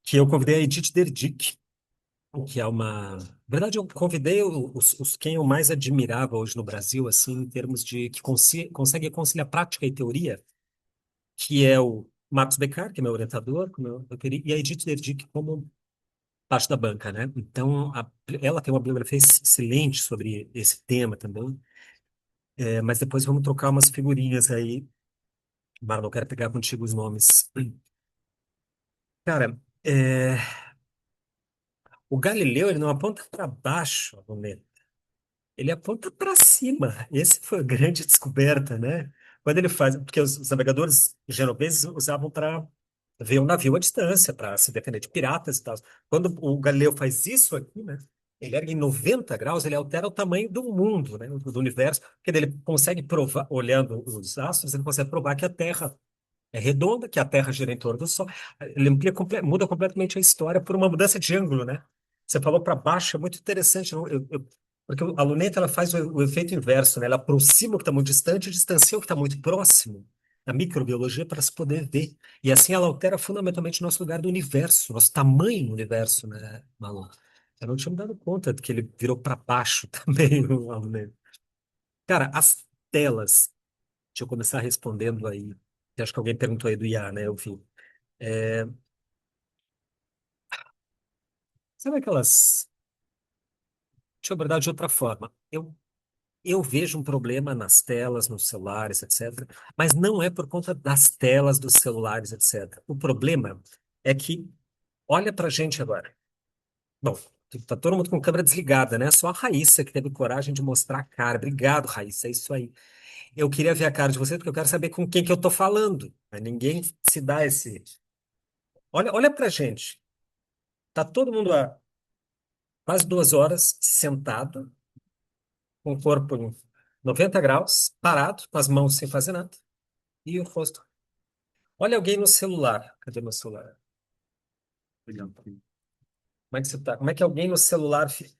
que eu convidei a Edith Derdick, que é uma. Na verdade, eu convidei quem eu mais admirava hoje no Brasil, assim, em termos de que consegue conciliar prática e teoria, que é o Marcos Beccari, que é meu orientador, como eu queria, e a Edith Derdick como parte da banca, né? Então, ela tem uma bibliografia excelente sobre esse tema também. Mas depois vamos trocar umas figurinhas aí. Marlon, eu quero pegar contigo os nomes. Cara, o Galileu, ele não aponta para baixo a luneta, ele aponta para cima. Esse foi a grande descoberta, né? Quando ele faz, porque os navegadores genoveses usavam para ver o navio à distância, para se defender de piratas e tal. Quando o Galileu faz isso aqui, né? Ele ergue em 90 graus, ele altera o tamanho do mundo, né? Do universo, porque ele consegue provar, olhando os astros, ele consegue provar que a Terra é redonda, que a Terra gira em torno do Sol. Ele muda completamente a história por uma mudança de ângulo, né? Você falou para baixo, é muito interessante, não? Porque a luneta ela faz o efeito inverso, né? Ela aproxima o que está muito distante e distancia o que está muito próximo. Na microbiologia, para se poder ver. E assim ela altera fundamentalmente o nosso lugar do universo, nosso tamanho no universo, né, Malu? Eu não tinha me dado conta de que ele virou para baixo também, a luneta. Cara, as telas. Deixa eu começar respondendo aí. Acho que alguém perguntou aí do IA, né? Eu vi. É, sabe aquelas. Deixa eu abordar de outra forma. Eu vejo um problema nas telas, nos celulares, etc. Mas não é por conta das telas dos celulares, etc. O problema é que, olha pra gente agora. Bom, tá todo mundo com a câmera desligada, né? Só a Raíssa que teve coragem de mostrar a cara. Obrigado, Raíssa, é isso aí. Eu queria ver a cara de vocês porque eu quero saber com quem que eu tô falando. Mas ninguém se dá esse. Olha pra gente. Tá todo mundo há quase 2 horas sentado, com o corpo em 90 graus, parado, com as mãos sem fazer nada, e o rosto. Olha alguém no celular. Cadê meu celular? Como é que você tá? Como é que alguém no celular fica?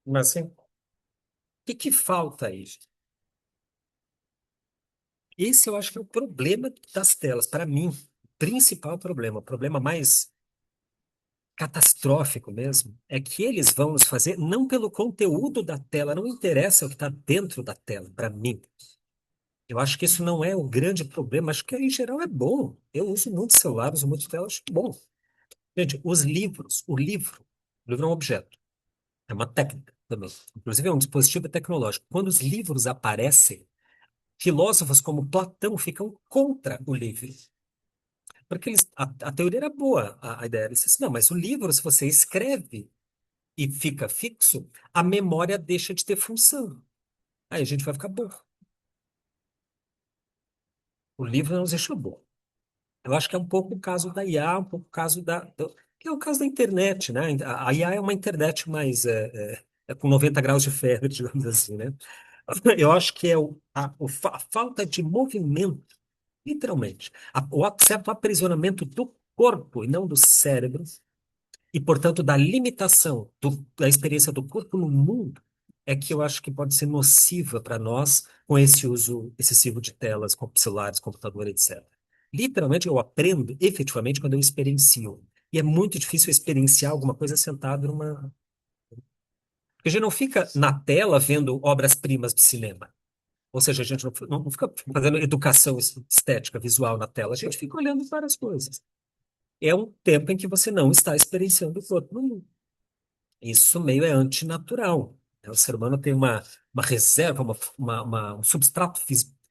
Mas assim, o que falta aí? Esse eu acho que é o problema das telas, para mim. Principal problema, o problema mais catastrófico mesmo, é que eles vão nos fazer, não pelo conteúdo da tela, não interessa o que está dentro da tela, para mim. Eu acho que isso não é o grande problema, acho que em geral é bom. Eu uso muito celular, uso muito tela, acho bom. Gente, os livros, o livro é um objeto, é uma técnica também. Inclusive é um dispositivo tecnológico. Quando os livros aparecem, filósofos como Platão ficam contra o livro. Porque a teoria era boa, a ideia era assim, não, mas o livro, se você escreve e fica fixo, a memória deixa de ter função. Aí a gente vai ficar burro. o livro nos deixou bom. Eu acho que é um pouco o caso da IA, um pouco o caso que é o caso da internet, né? A IA é uma internet mais com 90 graus de febre, digamos assim, né? Eu acho que é a falta de movimento, literalmente, o certo aprisionamento do corpo e não do cérebro, e, portanto, da limitação da experiência do corpo no mundo, é que eu acho que pode ser nociva para nós com esse uso excessivo de telas, celulares, computador, etc. Literalmente, eu aprendo efetivamente quando eu experiencio. E é muito difícil experienciar alguma coisa sentado numa. Porque a gente não fica na tela vendo obras-primas do cinema. Ou seja, a gente não fica fazendo educação estética, visual na tela, a gente fica olhando várias coisas. É um tempo em que você não está experienciando o corpo no mundo. Isso meio é antinatural, né? O ser humano tem uma reserva, um substrato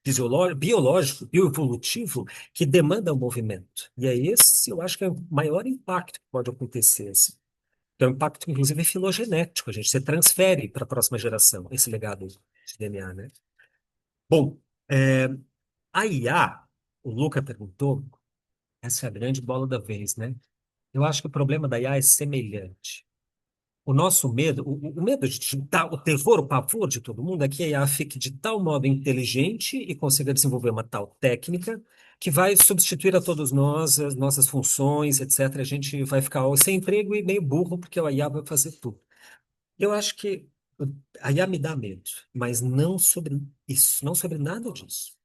fisiológico, biológico, bioevolutivo, que demanda o movimento. E é esse, eu acho que é o maior impacto que pode acontecer, assim. É um impacto, inclusive, filogenético, a gente. Você transfere para a próxima geração esse legado de DNA, né? Bom, a IA, o Luca perguntou, essa é a grande bola da vez, né? Eu acho que o problema da IA é semelhante. O nosso medo, o medo o terror, o pavor de todo mundo é que a IA fique de tal modo inteligente e consiga desenvolver uma tal técnica que vai substituir a todos nós, as nossas funções, etc. A gente vai ficar sem emprego e meio burro porque a IA vai fazer tudo. Eu acho que a IA me dá medo, mas não sobre isso, não sobre nada disso.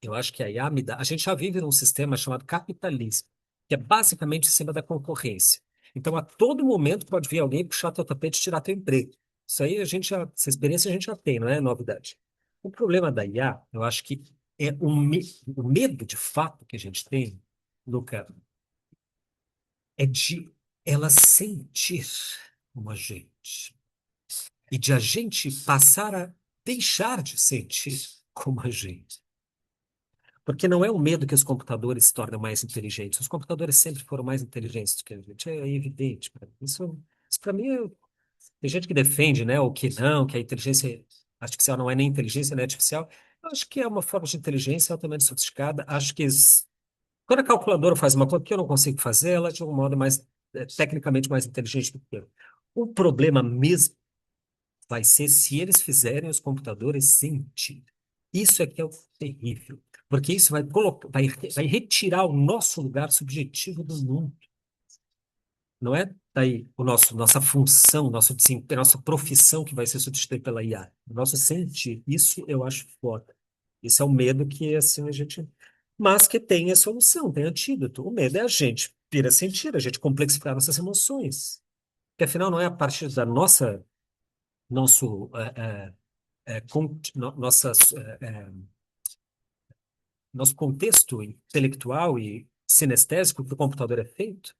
Eu acho que a IA me dá. A gente já vive num sistema chamado capitalismo, que é basicamente em cima da concorrência. Então, a todo momento pode vir alguém puxar teu tapete e tirar teu emprego. Isso aí essa experiência a gente já tem, não é novidade. O problema da IA, eu acho que é o medo de fato que a gente tem, Luca, é de ela sentir como a gente. E de a gente passar a deixar de sentir como a gente. Porque não é o medo que os computadores se tornam mais inteligentes. Os computadores sempre foram mais inteligentes do que a gente. É evidente. Isso para mim, tem gente que defende, né, ou que não, que a inteligência artificial não é nem inteligência, nem artificial. Eu acho que é uma forma de inteligência altamente sofisticada. Acho que quando a calculadora faz uma conta que eu não consigo fazer, ela de um modo mais, tecnicamente mais inteligente do que eu. O problema mesmo vai ser se eles fizerem os computadores sentir. Isso é que é o terrível, porque isso vai retirar o nosso lugar subjetivo do mundo. Não é daí nossa função, nosso desempenho, nossa profissão que vai ser substituída pela IA. O nosso sentir. Isso eu acho foda. Isso é o medo que assim a gente. Mas que tem a solução, tem antídoto. O medo é a gente vir a sentir, a gente complexificar nossas emoções. Porque afinal não é a partir da nosso nossas, nosso contexto intelectual e sinestésico que o computador é feito.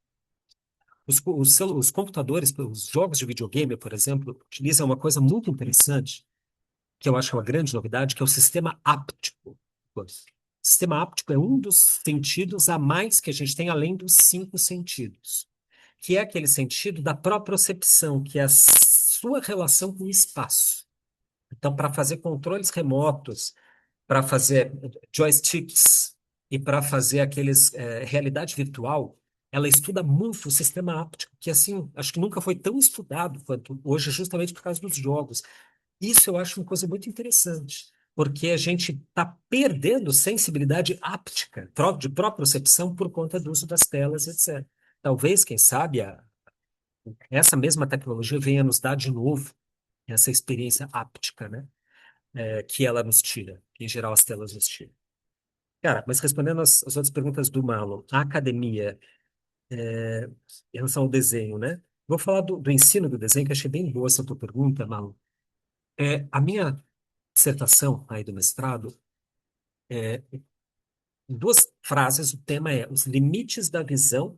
Os computadores, os jogos de videogame, por exemplo, utilizam uma coisa muito interessante, que eu acho que é uma grande novidade, que é o sistema áptico. O sistema áptico é um dos sentidos a mais que a gente tem, além dos cinco sentidos, que é aquele sentido da propriocepção, que é a sua relação com o espaço. Então, para fazer controles remotos, para fazer joysticks e para fazer aqueles realidade virtual, ela estuda muito o sistema áptico, que assim, acho que nunca foi tão estudado quanto hoje, justamente por causa dos jogos. Isso eu acho uma coisa muito interessante, porque a gente está perdendo sensibilidade áptica, de propriocepção por conta do uso das telas, etc. Talvez, quem sabe, essa mesma tecnologia venha nos dar de novo essa experiência áptica, né? Que ela nos tira, que em geral as telas nos tiram. Cara, mas respondendo as outras perguntas do Marlon, a academia, em relação ao desenho, né? Vou falar do ensino do desenho, que achei bem boa essa tua pergunta, Marlon. A minha dissertação aí do mestrado, em duas frases, o tema é os limites da visão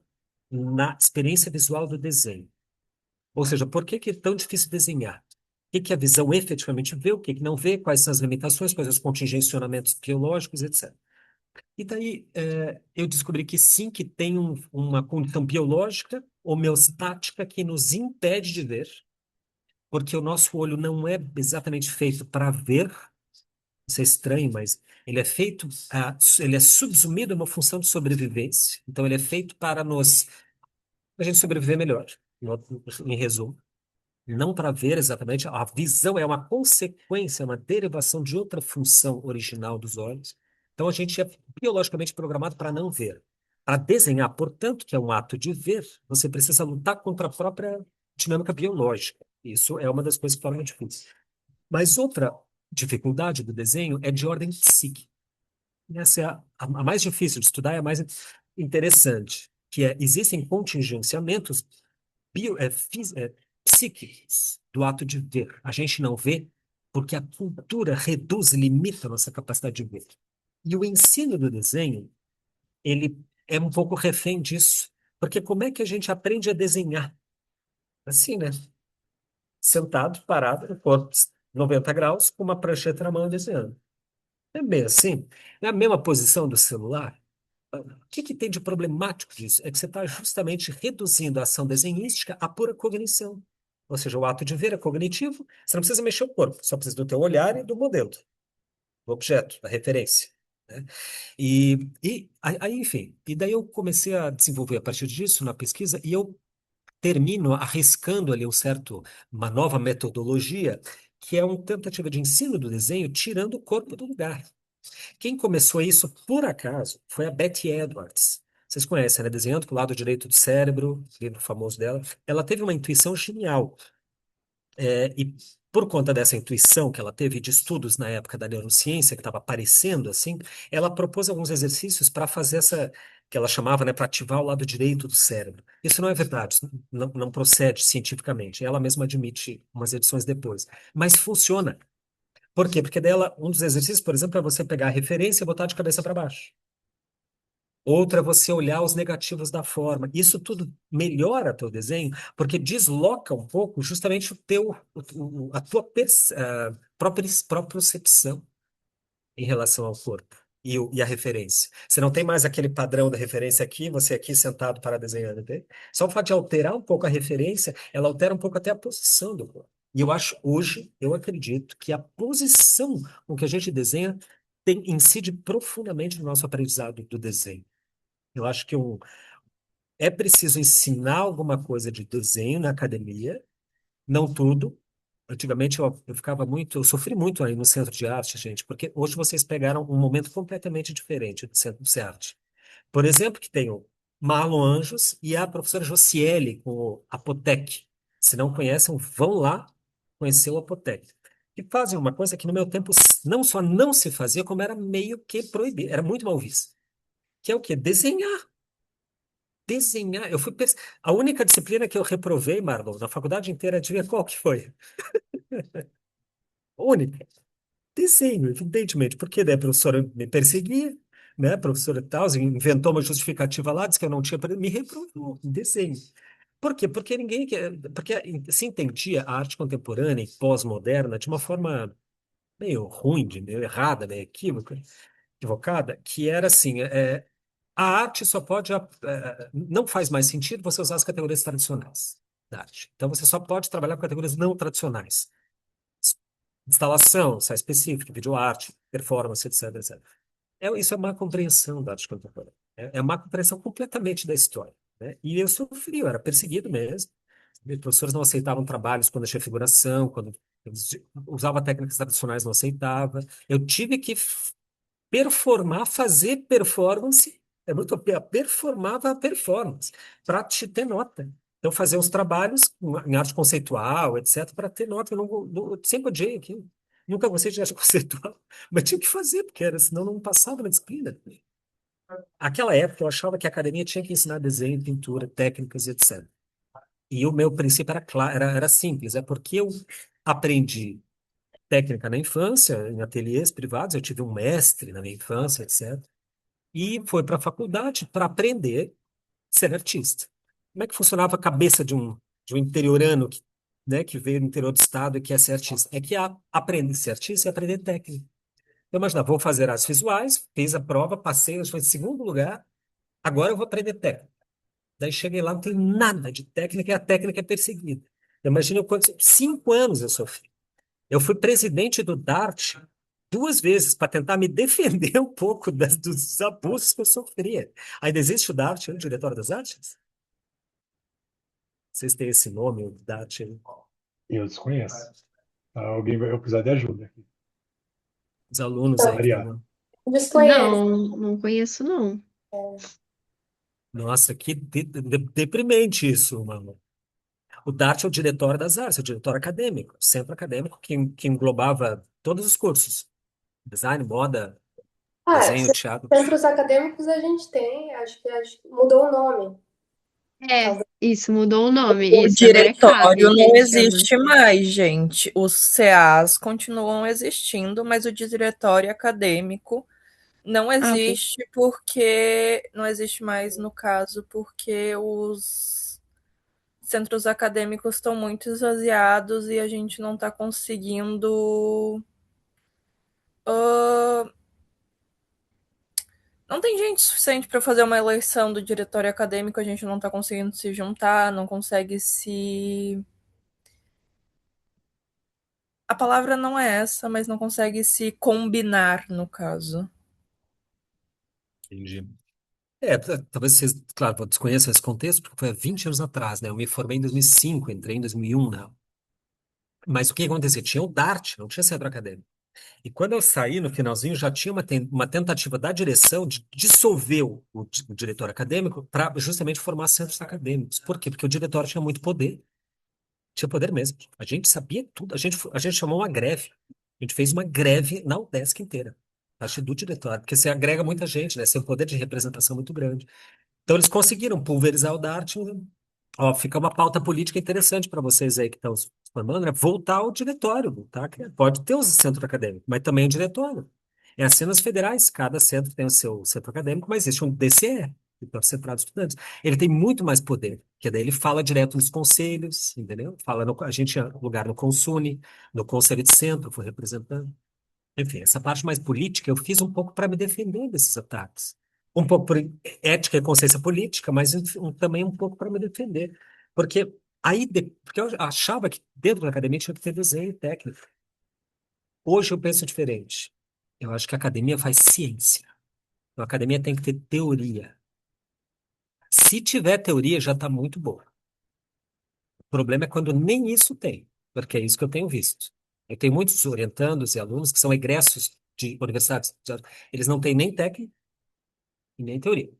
na experiência visual do desenho. Ou seja, por que que é tão difícil desenhar? O que que a visão efetivamente vê, o que que não vê, quais são as limitações, quais são os contingencionamentos biológicos, etc. E daí eu descobri que sim, que tem uma condição biológica, homeostática, que nos impede de ver, porque o nosso olho não é exatamente feito para ver, Isso é estranho, mas ele é feito, ele é subsumido a uma função de sobrevivência. Então, ele é feito para a gente sobreviver melhor, em resumo. Não para ver exatamente, a visão é uma consequência, uma derivação de outra função original dos olhos. Então, a gente é biologicamente programado para não ver. Para desenhar, portanto, que é um ato de ver, você precisa lutar contra a própria dinâmica biológica. Isso é uma das coisas que torna difícil. Mas outra dificuldade do desenho é de ordem psíquica. Essa é a mais difícil de estudar, é a mais interessante, que é, existem contingenciamentos psíquicos do ato de ver. A gente não vê porque a cultura reduz e limita a nossa capacidade de ver. E o ensino do desenho, ele é um pouco refém disso. Porque como é que a gente aprende a desenhar? Assim, né? Sentado, parado, no corpo 90 graus, com uma prancheta na mão desenhando. É bem assim. É a mesma posição do celular. O que que tem de problemático disso? É que você está justamente reduzindo a ação desenhística à pura cognição. Ou seja, o ato de ver é cognitivo, você não precisa mexer o corpo, só precisa do teu olhar e do modelo, do objeto, da referência, né? Enfim, e daí eu comecei a desenvolver a partir disso na pesquisa e eu termino arriscando ali uma nova metodologia, que é uma tentativa de ensino do desenho, tirando o corpo do lugar. Quem começou isso, por acaso, foi a Betty Edwards. Vocês conhecem, né? Desenhando com o lado direito do cérebro, livro famoso dela. Ela teve uma intuição genial. E por conta dessa intuição que ela teve de estudos na época da neurociência, que estava aparecendo assim, ela propôs alguns exercícios para fazer que ela chamava, né, para ativar o lado direito do cérebro. Isso não é verdade, não procede cientificamente. Ela mesma admite umas edições depois. Mas funciona. Por quê? Porque dela, um dos exercícios, por exemplo, é você pegar a referência e botar de cabeça para baixo. Outra é você olhar os negativos da forma. Isso tudo melhora teu desenho, porque desloca um pouco justamente a tua propriocepção em relação ao corpo e a referência. Você não tem mais aquele padrão da referência aqui, você aqui sentado para desenhando, entende? Só o fato de alterar um pouco a referência, ela altera um pouco até a posição do corpo. E eu acho, hoje, eu acredito que a posição com que a gente desenha incide profundamente no nosso aprendizado do desenho. Eu acho que é preciso ensinar alguma coisa de desenho na academia, não tudo. Antigamente eu sofri muito aí no centro de arte, gente, porque hoje vocês pegaram um momento completamente diferente do centro de arte. Por exemplo, que tem o Marlon Anjos e a professora Josiele com o Apotec. Se não conhecem, vão lá conhecer o Apotec. E fazem uma coisa que no meu tempo não só não se fazia, como era meio que proibido, era muito mal visto. Que é o quê? Desenhar. Desenhar. A única disciplina que eu reprovei, Marlon, na faculdade inteira, adivinha qual que foi? Única. Desenho, evidentemente, porque daí a professora me perseguia, né? A professora tal, inventou uma justificativa lá, disse que eu não tinha, me reprovou em desenho. Por quê? Porque se entendia a arte contemporânea e pós-moderna de uma forma meio ruim, meio errada, meio equivocada, que era assim, a arte só pode, não faz mais sentido você usar as categorias tradicionais da arte. Então você só pode trabalhar com categorias não tradicionais. Instalação, ensaio específico, videoarte, performance, etc, etc. Isso é má compreensão da arte contemporânea. É má compreensão completamente da história, né? E eu sofri, eu era perseguido mesmo. Meus professores não aceitavam trabalhos quando eu tinha figuração, quando eles usava técnicas tradicionais, não aceitava. Eu tive que performar, fazer performance, performava a performance, para te ter nota. Então, fazer os trabalhos em arte conceitual, etc., para ter nota. Eu sempre odiei aquilo. Nunca gostei de arte conceitual, mas tinha que fazer, porque senão não passava na disciplina. Aquela época, eu achava que a academia tinha que ensinar desenho, pintura, técnicas, etc. E o meu princípio era simples, é porque eu aprendi técnica na infância, em ateliês privados, eu tive um mestre na minha infância, etc. E foi para a faculdade para aprender a ser artista. Como é que funcionava a cabeça de um interiorano que veio do interior do estado e quer ser artista? É que aprender a ser artista é aprender técnica. Eu imaginava, vou fazer artes visuais, fiz a prova, passei, eu fui em segundo lugar, agora eu vou aprender técnica. Daí cheguei lá, não tem nada de técnica e a técnica é perseguida. Imagina quantos, 5 anos eu sofri. Eu fui presidente do DART duas vezes para tentar me defender um pouco dos abusos que eu sofria. Ainda existe o DART, o Diretório das Artes? Vocês têm esse nome, o DART? Eu desconheço. Alguém vai precisar de ajuda aqui. Os alunos Então, aí, por Mariana. favor. desconheço. Não conheço, não. Nossa, que deprimente isso, mano. O DART é o Diretório das Artes, é o diretório acadêmico, centro acadêmico que englobava todos os cursos. Design, moda, Ah, desenho, teatro. centros acadêmicos a gente tem, acho que mudou o nome. É, isso mudou o nome. O Isso agora é diretório CAD que a não gente chama. existe mais, gente. Os CAs continuam existindo, mas o diretório acadêmico não Ah, tá. existe porque não existe mais no caso porque os centros acadêmicos estão muito esvaziados e a gente não está conseguindo. ah, não tem gente suficiente para fazer uma eleição do diretório acadêmico, a gente não está conseguindo se juntar, não consegue se. A palavra não é essa, mas não consegue se combinar, no caso. Entendi. É, talvez vocês, claro, desconheçam esse contexto, porque foi há 20 anos atrás, né? Eu me formei em 2005, entrei em 2001, né? Mas o que acontecia? Tinha o DART, não tinha centro acadêmico. E quando eu saí, no finalzinho, já tinha uma tentativa da direção de dissolver o diretório acadêmico para justamente formar centros acadêmicos. Por quê? Porque o diretório tinha muito poder. Tinha poder mesmo. A gente sabia tudo. A gente chamou uma greve. A gente fez uma greve na UDESC inteira. Acho do diretório, porque você agrega muita gente, né? Você tem um poder de representação muito grande. Então, eles conseguiram pulverizar o DART. Ó, fica uma pauta política interessante para vocês aí que estão se formando, né? Voltar ao diretório, tá? Pode ter o centro acadêmico, mas também o diretório. É assim nas federais, cada centro tem o seu centro acadêmico, mas existe um DCE, que é o Centrado de Estudantes. Ele tem muito mais poder, porque daí ele fala direto nos conselhos, entendeu? A gente tinha lugar no Consune, no Conselho de Centro, foi representando. Enfim, essa parte mais política eu fiz um pouco para me defender desses ataques. Um pouco por ética e consciência política, mas também um pouco para me defender. Porque porque eu achava que dentro da academia tinha que ter desenho e técnica. Hoje eu penso diferente. Eu acho que a academia faz ciência. Então, a academia tem que ter teoria. Se tiver teoria, já está muito boa. O problema é quando nem isso tem, porque é isso que eu tenho visto. Eu tenho muitos orientandos e alunos que são egressos de universidades. Eles não têm nem técnica e nem teoria.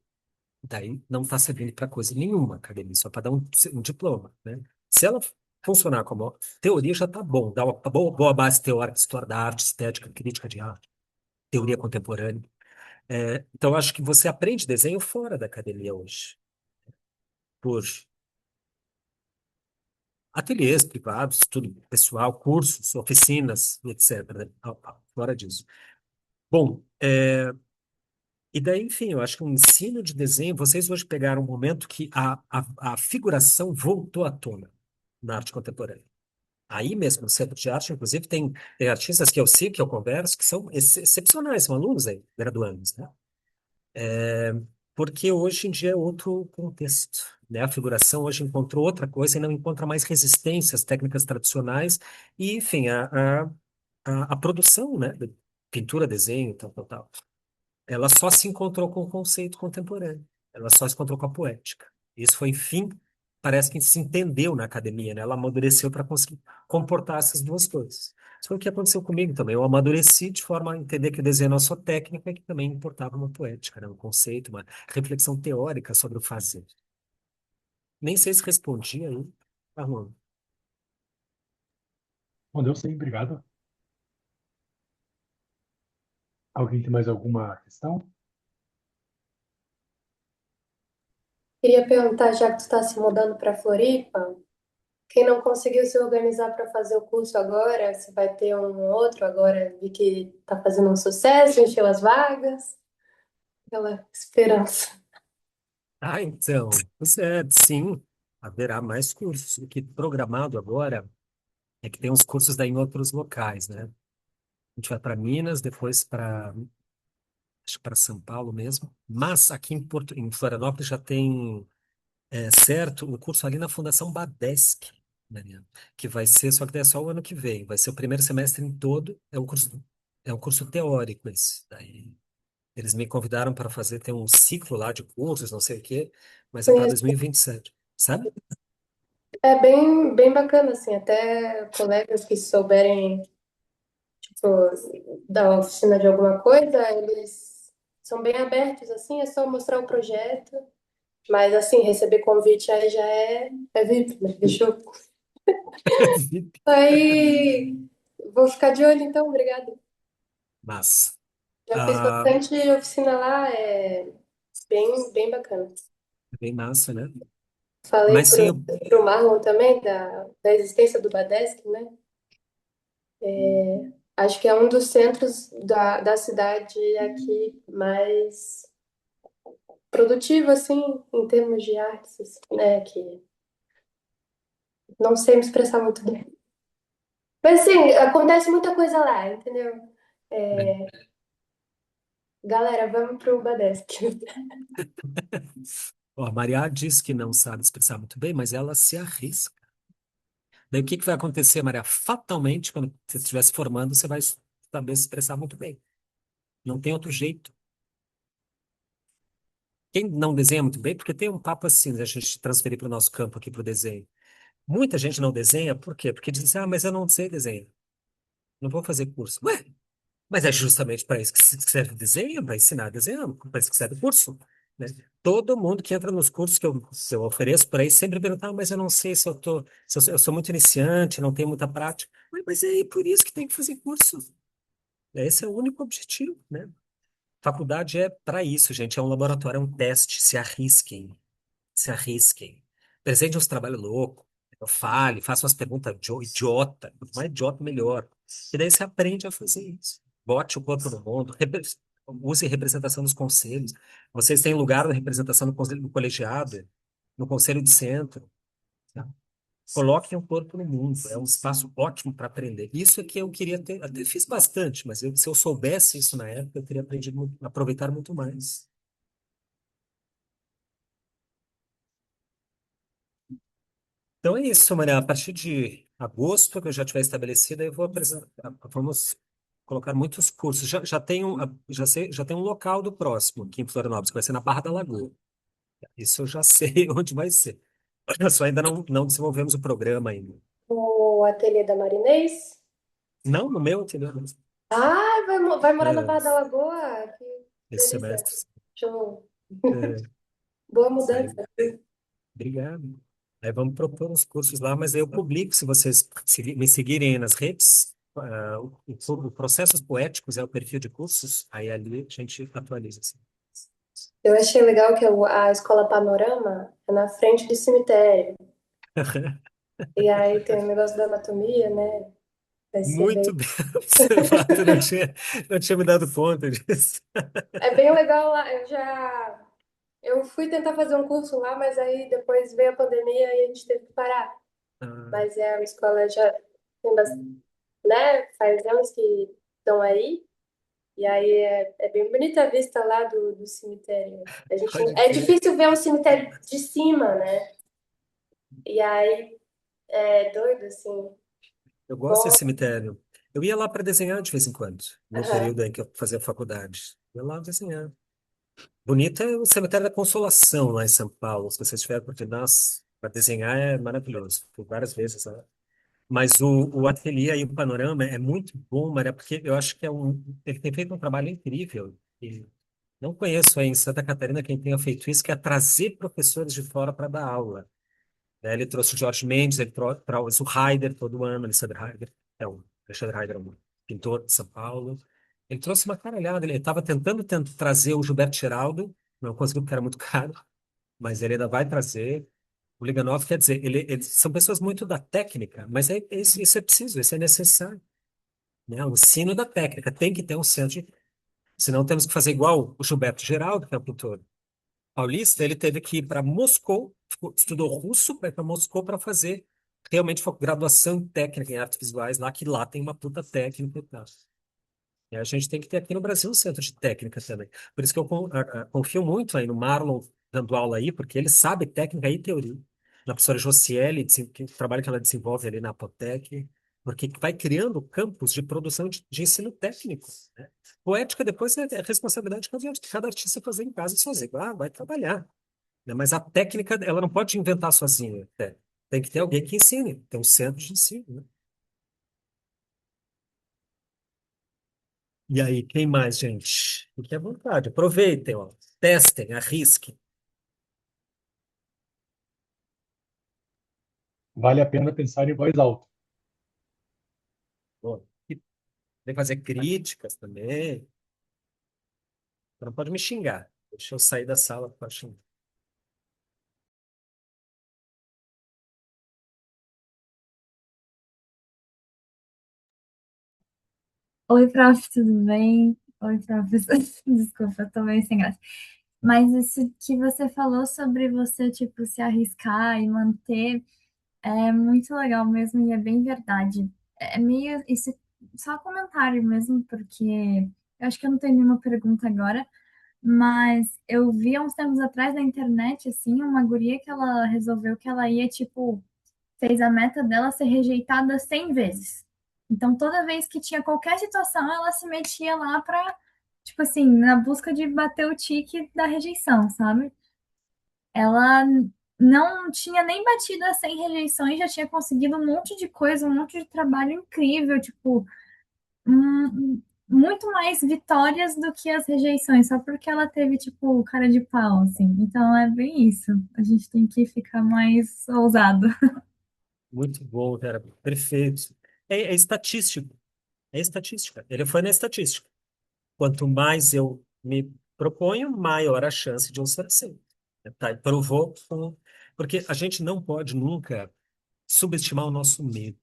Daí não está servindo para coisa nenhuma a academia, só para dar um diploma, né? Se ela funcionar como teoria, já está bom. Dá uma boa base teórica, história da arte, estética, crítica de arte, teoria contemporânea. Então, eu acho que você aprende desenho fora da academia hoje, por ateliês privados, estudo pessoal, cursos, oficinas, etc., né? Fora disso. Bom, e daí, enfim, eu acho que o ensino de desenho, vocês hoje pegaram um momento que a figuração voltou à tona na arte contemporânea. Aí mesmo, no Centro de Arte, inclusive, tem artistas que eu sigo, que eu converso, que são excepcionais, são alunos aí, graduandos, né? Porque hoje em dia é outro contexto, né? A figuração hoje encontrou outra coisa e não encontra mais resistência às técnicas tradicionais e, enfim, a produção, né? De pintura, desenho, tal, tal, tal. Ela só se encontrou com o conceito contemporâneo. Ela só se encontrou com a poética. Isso foi, enfim, parece que se entendeu na academia, né? Ela amadureceu para conseguir comportar essas duas coisas. Isso foi o que aconteceu comigo também. Eu amadureci de forma a entender que o desenho não é só técnica e que também importava uma poética, né? Um conceito, uma reflexão teórica sobre o fazer. Nem sei se respondi aí. Armando. Bom, sim, obrigado. Alguém tem mais alguma questão? Queria perguntar, já que tu está se mudando para Floripa, quem não conseguiu se organizar para fazer o curso agora, se vai ter um outro agora, vi que está fazendo um sucesso, encheu as vagas, aquela esperança. Então, sim, haverá mais cursos. O que programado agora é que tem uns cursos daí em outros locais, né? A gente vai para Minas, depois acho que para São Paulo mesmo. Mas aqui em Florianópolis já tem certo o curso ali na Fundação Badesc, Mariana, que vai ser, só que daí é só o ano que vem. Vai ser o primeiro semestre em todo, é um curso É um curso teórico esse. Daí eles me convidaram para fazer, tem um ciclo lá de cursos, não sei o quê, mas é para Conheço. 2027, sabe? É bem bacana, assim, até colegas que souberem, tipo, da oficina de alguma coisa, eles são bem abertos, assim, é só mostrar o projeto. Mas, assim, receber convite aí já é VIP, né? Fechou? Aí, vou ficar de olho, então, obrigada. Mas, Já fiz ah, bastante oficina lá, é bem bacana. bem massa, né? Falei Mas sim, pro Marlon também da existência do Badesc, né? Acho que é um dos centros da cidade aqui mais produtivo, assim, em termos de artes, assim, né? Que não sei me expressar muito bem. Mas, assim, acontece muita coisa lá, entendeu? É, galera, vamos pro Badesc. ó, a Maria diz que não sabe expressar muito bem, mas ela se arrisca. Daí o que que vai acontecer, Maria? Fatalmente, quando você estiver se formando, você vai saber se expressar muito bem. Não tem outro jeito. Quem não desenha muito bem, porque tem um papo assim, né, a gente transferir para o nosso campo aqui para o desenho. Muita gente não desenha, por quê? Porque diz assim, ah, mas eu não sei desenhar, não vou fazer curso. Ué, mas é justamente para isso que se serve desenho, para ensinar a desenhar, para isso que serve o curso, né? Todo mundo que entra nos cursos que eu ofereço por aí sempre pergunta, ah, mas eu não sei se eu tô, eu sou muito iniciante, não tenho muita prática. Ué, mas é aí por isso que tem que fazer curso. Esse é o único objetivo, né? Faculdade é para isso, gente, é um laboratório, é um teste, se arrisquem. Se arrisquem. Apresente uns trabalhos loucos. Fale, faça umas perguntas idiota. Quanto mais idiota, melhor. E daí você aprende a fazer isso. Bote o corpo no mundo. Use representação nos conselhos. Vocês têm lugar na representação no conselho do colegiado, no conselho de centro. Tá? Coloquem o corpo no mundo. É um espaço ótimo para aprender. Isso é que eu queria ter. Até fiz bastante, mas se eu soubesse isso na época, eu teria aprendido, aproveitar muito mais. Então é isso, Maria. A partir de agosto, que eu já tiver estabelecido, aí eu vou apresentar. Vamos colocar muitos cursos. Já tenho, já sei, já tem um local do próximo aqui em Florianópolis, que vai ser na Barra da Lagoa. Isso eu já sei onde vai ser. Só ainda não desenvolvemos o programa ainda. O ateliê da Marinês. Não, no meu, entendeu? Ah, vai morar na É, Barra da Lagoa? Que esse delícia. semestre. Show. É, Boa aí, mudança. obrigado. Aí vamos propor uns cursos lá, mas aí eu publico, se vocês me seguirem aí nas redes, o Processos Poéticos é o perfil de cursos, aí ali a gente atualiza, assim. Eu achei legal que a escola Panorama é na frente do cemitério. E aí tem o negócio da anatomia, né? Vai ser bem. Muito bem observado, eu não tinha me dado conta disso. É bem legal lá. Eu fui tentar fazer um curso lá, mas aí depois veio a pandemia e a gente teve que parar. Ah, Mas é uma escola já tem né? Faz anos que estão aí. E aí é bem bonita a vista lá do cemitério. pode É crer. difícil ver um cemitério de cima, né? E aí é doido, assim. Eu gosto Bom, desse cemitério. Eu ia lá para desenhar de vez em quando, no aham. período em que eu fazia faculdade. Eu ia lá desenhar. Bonito é o Cemitério da Consolação, lá em São Paulo. Se vocês tiverem oportunidade, para desenhar é maravilhoso. Fui várias vezes lá. Mas o ateliê e o panorama é muito bom, Maria, porque eu acho que ele tem feito um trabalho incrível. E não conheço aí em Santa Catarina quem tenha feito isso, que é trazer professores de fora para dar aula. Né? Ele trouxe o Jorge Mendes, ele trouxe o Heider todo ano, Alexandre Heider, Alexandre Heider é um pintor de São Paulo. Ele trouxe uma caralhada, ele estava tentando trazer o Gilberto Geraldo, não conseguiu porque era muito caro, mas ele ainda vai trazer. O Liganov, quer dizer, eles são pessoas muito da técnica, mas isso é preciso, isso é necessário. Né? O ensino da técnica tem que ter um centro de... Senão temos que fazer igual o Gilberto Geraldo, que é o pintor paulista, ele teve que ir para Moscou, estudou russo, vai para Moscou para fazer realmente graduação técnica em artes visuais, lá que lá tem uma puta técnica e tal. E a gente tem que ter aqui no Brasil um centro de técnica também. Por isso que eu confio muito aí no Marlon dando aula aí, porque ele sabe técnica e teoria. Na professora Josiele, que o trabalho que ela desenvolve ali na Apotec. porque vai criando campos de produção de ensino técnico, né? Poética depois é responsabilidade de cada artista fazer em casa sozinho. Ah, vai trabalhar, né? Mas a técnica, ela não pode inventar sozinha. Né? Tem que ter alguém que ensine, tem um centro de ensino, né? E aí, quem mais, gente? Fique à vontade, aproveitem, ó. Testem, arrisquem. Vale a pena pensar em voz alta. Bom, e tem que fazer críticas também. Você não pode me xingar. Deixa eu sair da sala para xingar. Oi, prof, tudo bem? Oi, professor. Desculpa, eu tô meio sem graça. Mas isso que você falou sobre você, tipo, se arriscar e manter é muito legal mesmo e é bem verdade. É meio isso, só comentário mesmo, porque eu acho que eu não tenho nenhuma pergunta agora, mas eu vi há uns tempos atrás na internet, assim, uma guria que ela resolveu que ela ia, tipo, fez a meta dela ser rejeitada 100 vezes. Então, toda vez que tinha qualquer situação, ela se metia lá para, tipo assim, na busca de bater o tique da rejeição, sabe? Ela não tinha nem batido as 100 rejeições, já tinha conseguido um monte de coisa, um monte de trabalho incrível, tipo, muito mais vitórias do que as rejeições, só porque ela teve, tipo, cara de pau, assim. Então, é bem isso. A gente tem que ficar mais ousado. Muito bom, cara. Perfeito. É estatístico. É estatística. Ele foi na estatística. Quanto mais eu me proponho, maior a chance de eu ser aceito. Tá? E provou porque a gente não pode nunca subestimar o nosso medo.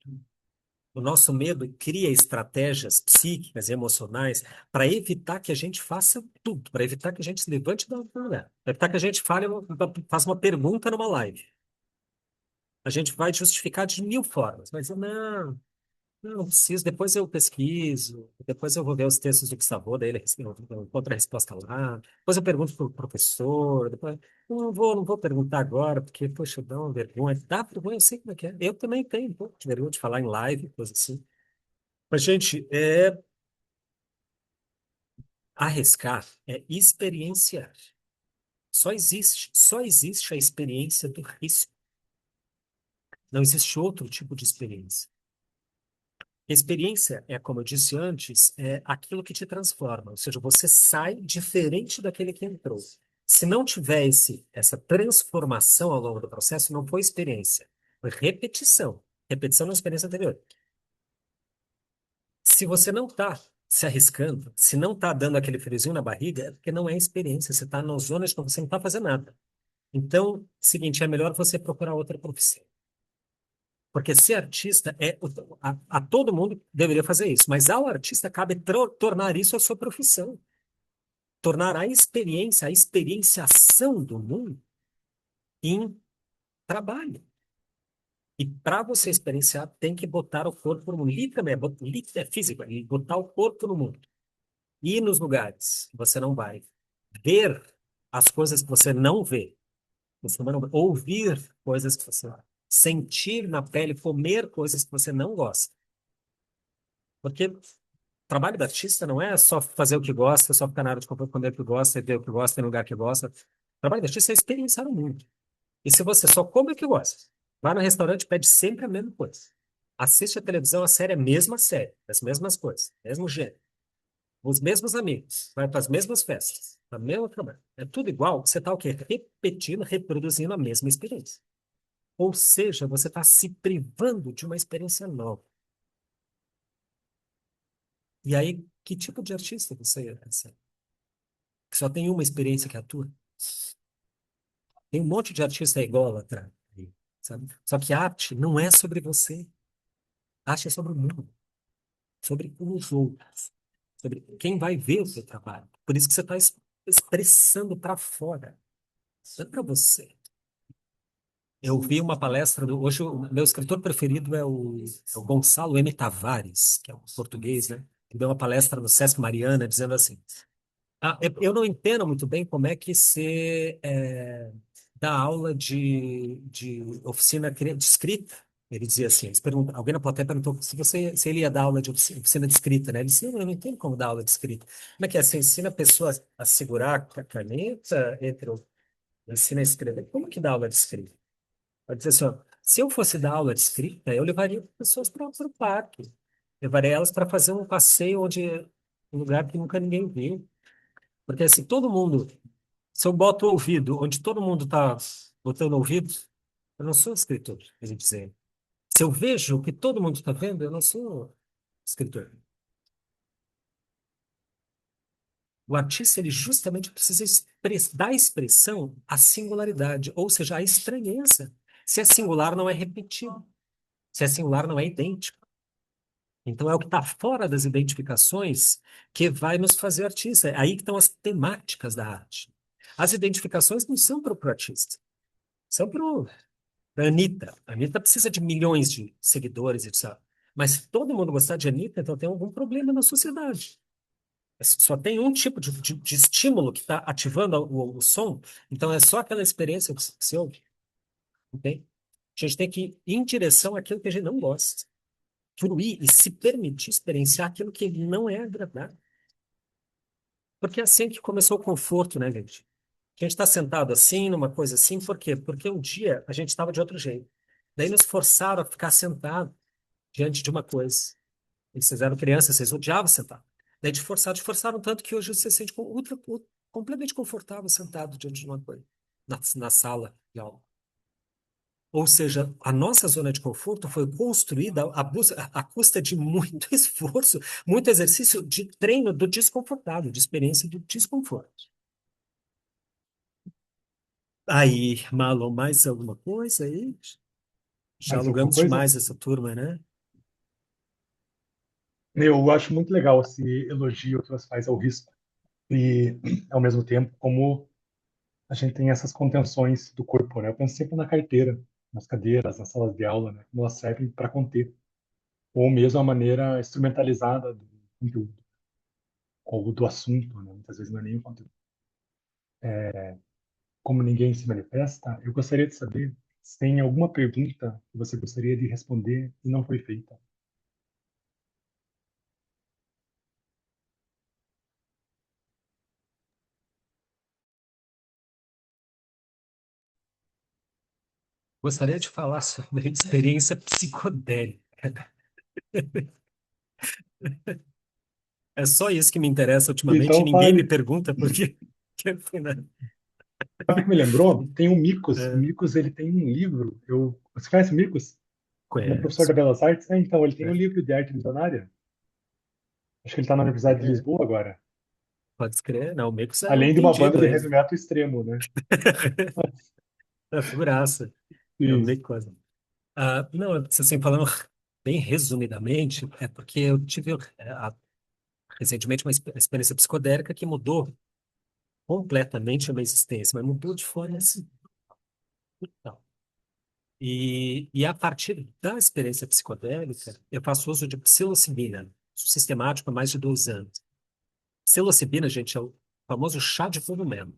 O nosso medo cria estratégias psíquicas e emocionais para evitar que a gente faça tudo, para evitar que a gente se levante da lugar, para evitar que a gente faça uma pergunta numa live. A gente vai justificar de mil formas, mas não preciso, depois eu pesquiso, depois eu vou ver os textos do Gustavo, daí ele encontra a resposta lá, depois eu pergunto para o professor, depois, não vou perguntar agora, porque, poxa, dá uma vergonha. Dá vergonha, eu sei como é que é. Eu também tenho um pouco de vergonha de falar em live, coisa assim. Mas, gente, arriscar é experienciar. Só existe a experiência do risco. Não existe outro tipo de experiência. Experiência é, como eu disse antes, é aquilo que te transforma, ou seja, você sai diferente daquele que entrou. Se não tiver essa transformação ao longo do processo, não foi experiência, foi repetição. Repetição na experiência anterior. Se você não está se arriscando, se não está dando aquele friozinho na barriga, é porque não é experiência, você está na zona de que você não está fazendo nada. Então, seguinte, é melhor você procurar outra profissão. Porque ser artista a todo mundo deveria fazer isso, mas ao artista cabe tornar isso a sua profissão, tornar a experienciação do mundo em trabalho. E para você experienciar, tem que botar o corpo no mundo, literalmente, é físico, é botar o corpo no mundo. Ir nos lugares que você não vai, ver as coisas que você não vê, você não vai ouvir coisas que você sentir na pele, comer coisas que você não gosta. Porque o trabalho do artista não é só fazer o que gosta, só ficar na área de conforto, comer o que gosta, ver o que gosta, em lugar que gosta. O trabalho do artista é experienciar o mundo. E se você só come o que gosta, vai no restaurante, pede sempre a mesma coisa. Assiste a televisão, a série é a mesma série, as mesmas coisas, mesmo gênero, os mesmos amigos, vai para as mesmas festas, a mesma trabalho. É tudo igual, você está o quê? Repetindo, reproduzindo a mesma experiência. Ou seja, você está se privando de uma experiência nova. E aí, que tipo de artista você é? Que só tem uma experiência que atua? Tem um monte de artista ególatra, aí, sabe? Só que arte não é sobre você. Arte é sobre o mundo, sobre os outros, sobre quem vai ver o seu trabalho. Por isso que você está expressando para fora, não é para você. Eu vi uma palestra hoje o meu escritor preferido é o Gonçalo M. Tavares, que é um português, né? Ele deu uma palestra no Sesc Mariana dizendo assim: eu não entendo muito bem como é que você dá aula de oficina de escrita Ele dizia assim, alguém na plateia perguntou se ele ia dar aula de oficina de escrita, né? Ele disse, não, eu não entendo como dar aula de escrita. Como é que é? Você ensina a pessoa a segurar a caneta, ensina a escrever. Como que dá aula de escrita? Vai dizer assim, ó, se eu fosse dar aula de escrita, eu levaria pessoas para o parque. Levaria elas para fazer um passeio um lugar que nunca ninguém viu. Porque assim, se eu boto o ouvido onde todo mundo está botando o ouvido, eu não sou escritor, ele dizia. Se eu vejo o que todo mundo está vendo, eu não sou escritor. O artista, ele justamente precisa dar expressão à singularidade, ou seja, à estranheza. Se é singular, não é repetido. Se é singular, não é idêntico. Então, é o que está fora das identificações que vai nos fazer artista. É aí que estão as temáticas da arte. As identificações não são para o artista, são para a Anitta. A Anitta precisa de milhões de seguidores, etc. Mas se todo mundo gostar de Anitta, então tem algum problema na sociedade. Só tem um tipo de estímulo que está ativando o som, então é só aquela experiência que se ouve. Entende? A gente tem que ir em direção àquilo que a gente não gosta. Fruir e se permitir experienciar aquilo que não é agradável. Porque é assim que começou o conforto, né, gente? A gente está sentado assim, numa coisa assim, por quê? Porque um dia a gente estava de outro jeito. Daí nos forçaram a ficar sentado diante de uma coisa. Eles fizeram criança, vocês odiavam sentar. Daí te forçaram tanto que hoje você se sente completamente confortável sentado diante de uma coisa, na sala de aula. Ou seja, a nossa zona de conforto foi construída à custa de muito esforço, muito exercício de treino do desconfortável, de experiência de desconforto. Aí, Marlon, mais alguma coisa aí? Já Mais alguma alugamos coisa? demais essa turma, né? Eu acho muito legal esse elogio que você faz ao risco. E, ao mesmo tempo, como a gente tem essas contenções do corpo, né? Eu penso sempre na carteira, nas cadeiras, nas salas de aula, né? Como elas servem para conter. Ou mesmo a maneira instrumentalizada do conteúdo, ou do assunto, né? Muitas vezes não é nem o conteúdo. Como ninguém se manifesta, eu gostaria de saber se tem alguma pergunta que você gostaria de responder e não foi feita. Gostaria de falar sobre a experiência psicodélica. É só isso que me interessa ultimamente e Então, ninguém me fale. pergunta porque né? Sabe o que me lembrou? Tem o Micos. O É, Micos, ele tem um livro. Você conhece o Micos? Ele é professor da conheço. Belas Artes? É, então, ele tem um É, livro de arte visionária. Acho que ele está na Universidade de é, Lisboa agora. pode escrever. Não, o Mecos é Além de uma banda entendido de ele. heavy metal extremo, né? É figuraça. É o Isso. Mecos. Não, assim, falando bem resumidamente, é porque eu tive recentemente uma experiência psicodélica que mudou completamente a minha existência, mas mudou de forma assim. Brutal. E a partir da experiência psicodélica, eu faço uso de psilocibina, sistemático há mais de 12 anos. Psilocibina, gente, é o famoso chá de cogumelo,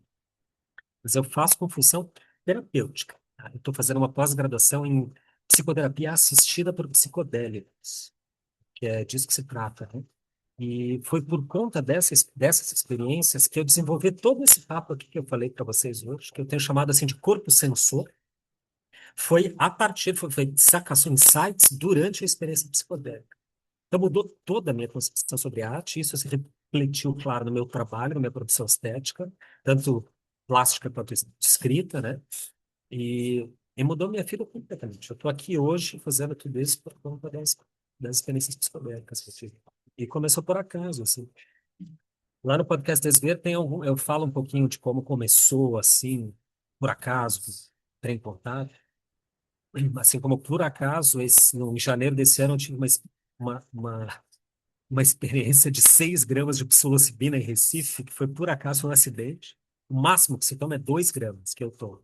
mas eu faço com função terapêutica. Tá? Eu estou fazendo uma pós-graduação em psicoterapia assistida por psicodélicos, que é disso que se trata, né? E foi por conta dessas experiências que eu desenvolvi todo esse papo aqui que eu falei para vocês hoje, que eu tenho chamado assim de corpo sensor. Foi sacação insights durante a experiência psicodélica. Então mudou toda a minha concepção sobre arte, e isso se refletiu, claro, no meu trabalho, na minha produção estética, tanto plástica quanto escrita, né? E mudou minha vida completamente. Eu estou aqui hoje fazendo tudo isso por conta das experiências psicodélicas que eu tive. E começou por acaso, assim. Lá no podcast Desver eu falo um pouquinho de como começou, assim, por acaso, trem contato. Assim como por acaso, em janeiro desse ano, eu tive uma, uma, uma experiência de 6 gramas de psilocibina em Recife, que foi por acaso um acidente. O máximo que se toma é 2 gramas que eu tomo.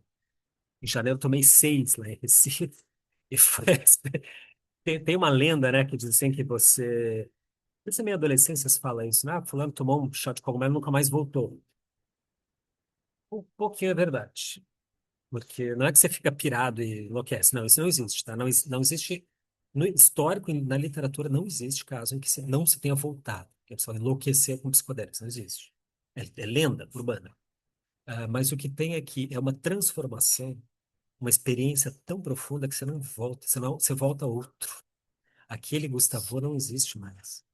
Em janeiro eu tomei 6 lá em Recife. E foi, tem uma lenda, né, que diz assim que isso na minha adolescência se fala isso, né? Ah, fulano tomou um chá de cogumelo e nunca mais voltou. Um pouquinho é verdade. Porque não é que você fica pirado e enlouquece. Não, isso não existe, tá? Não, não existe. No histórico e na literatura não existe caso em que não se tenha voltado, que a pessoa enlouquecer com psicodélicos. Não existe. É lenda urbana. Mas o que tem aqui é uma transformação, uma experiência tão profunda que você não volta, senão você volta outro. Aquele Gustavo não existe mais.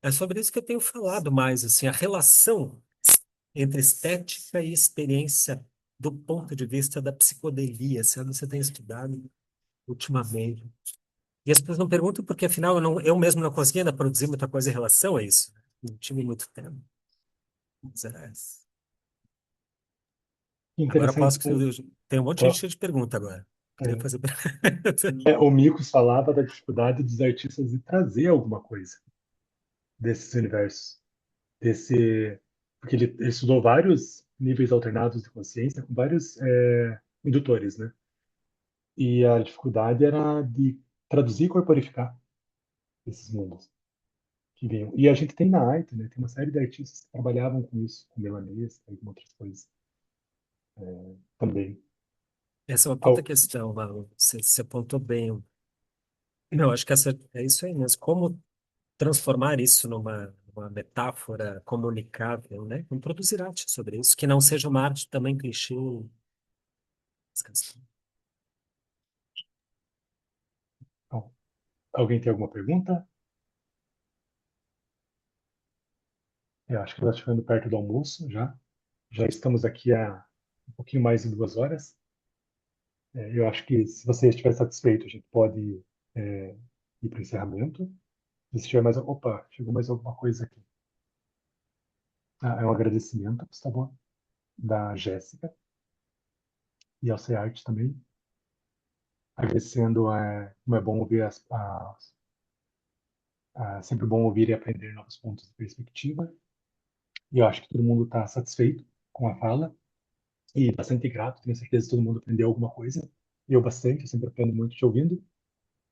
É sobre isso que eu tenho falado mais, assim, a relação entre estética e experiência do ponto de vista da psicodelia, se você tem estudado ultimamente. E as pessoas não perguntam porque, afinal, eu mesmo não consegui ainda produzir muita coisa em relação a isso, né? Não tive muito tempo. Mas agora eu Interessante. posso... Tem um monte de gente cheia de pergunta agora. Queria É, fazer... o Mikos falava da dificuldade dos artistas de trazer alguma coisa desses universos, desse, porque ele estudou vários níveis alternados de consciência com vários indutores, né? E a dificuldade era de traduzir e corporificar esses mundos que vinham. E a gente tem na arte, né? Tem uma série de artistas que trabalhavam com isso, com milanesa e com outras coisas também. Essa é uma puta Ao- questão, Malu. Você apontou bem. Não, acho que é isso aí mesmo. Como transformar isso numa metáfora comunicável, né? Vamos produzir arte sobre isso, que não seja uma arte também clichê. Descansa. Bom, alguém tem alguma pergunta? Eu acho que está chegando perto do almoço já. Já estamos aqui há um pouquinho mais de 2 horas. Eu acho que se você estiver satisfeito, a gente pode ir para o encerramento. Se tiver mais. Opa, chegou mais alguma coisa aqui. É um agradecimento, tá bom? Da Jéssica e ao CEART também. Agradecendo, como é bom ouvir sempre bom ouvir e aprender novos pontos de perspectiva. E eu acho que todo mundo está satisfeito com a fala e bastante grato. Tenho certeza que todo mundo aprendeu alguma coisa. Eu bastante, eu sempre aprendo muito te ouvindo.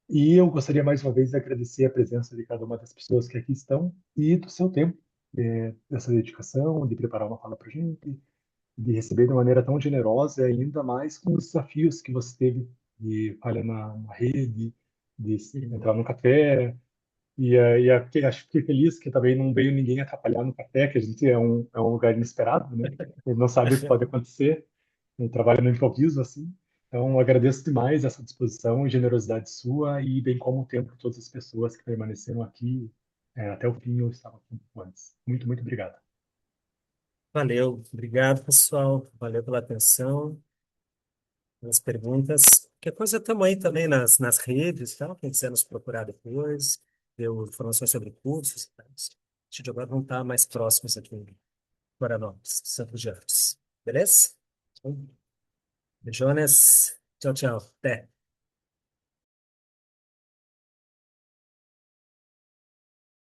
E eu gostaria mais uma vez de agradecer a presença de cada uma das pessoas que aqui estão e do seu tempo, dessa dedicação, de preparar uma fala para a gente, de receber de maneira tão generosa e ainda mais com os desafios que você teve de falha na rede, de entrar no café. Acho que fiquei feliz que também não veio ninguém atrapalhar no café, que a gente é um lugar inesperado, né? Ele não sabe o que pode acontecer, ele trabalha no improviso, assim. Então, agradeço demais essa disposição e generosidade sua, e bem como o tempo de todas as pessoas que permaneceram aqui até o fim, eu estava aqui um pouco antes. Muito, muito obrigado. Valeu, obrigado, pessoal. Valeu pela atenção, pelas perguntas. Qualquer coisa, estamos aí também nas redes, tá? Quem quiser nos procurar depois, ver informações sobre cursos. Tá? A gente de agora vão estar mais próximos aqui em Florianópolis, Santos de Artes. Beleza? Beijones. Tchau, tchau. Até.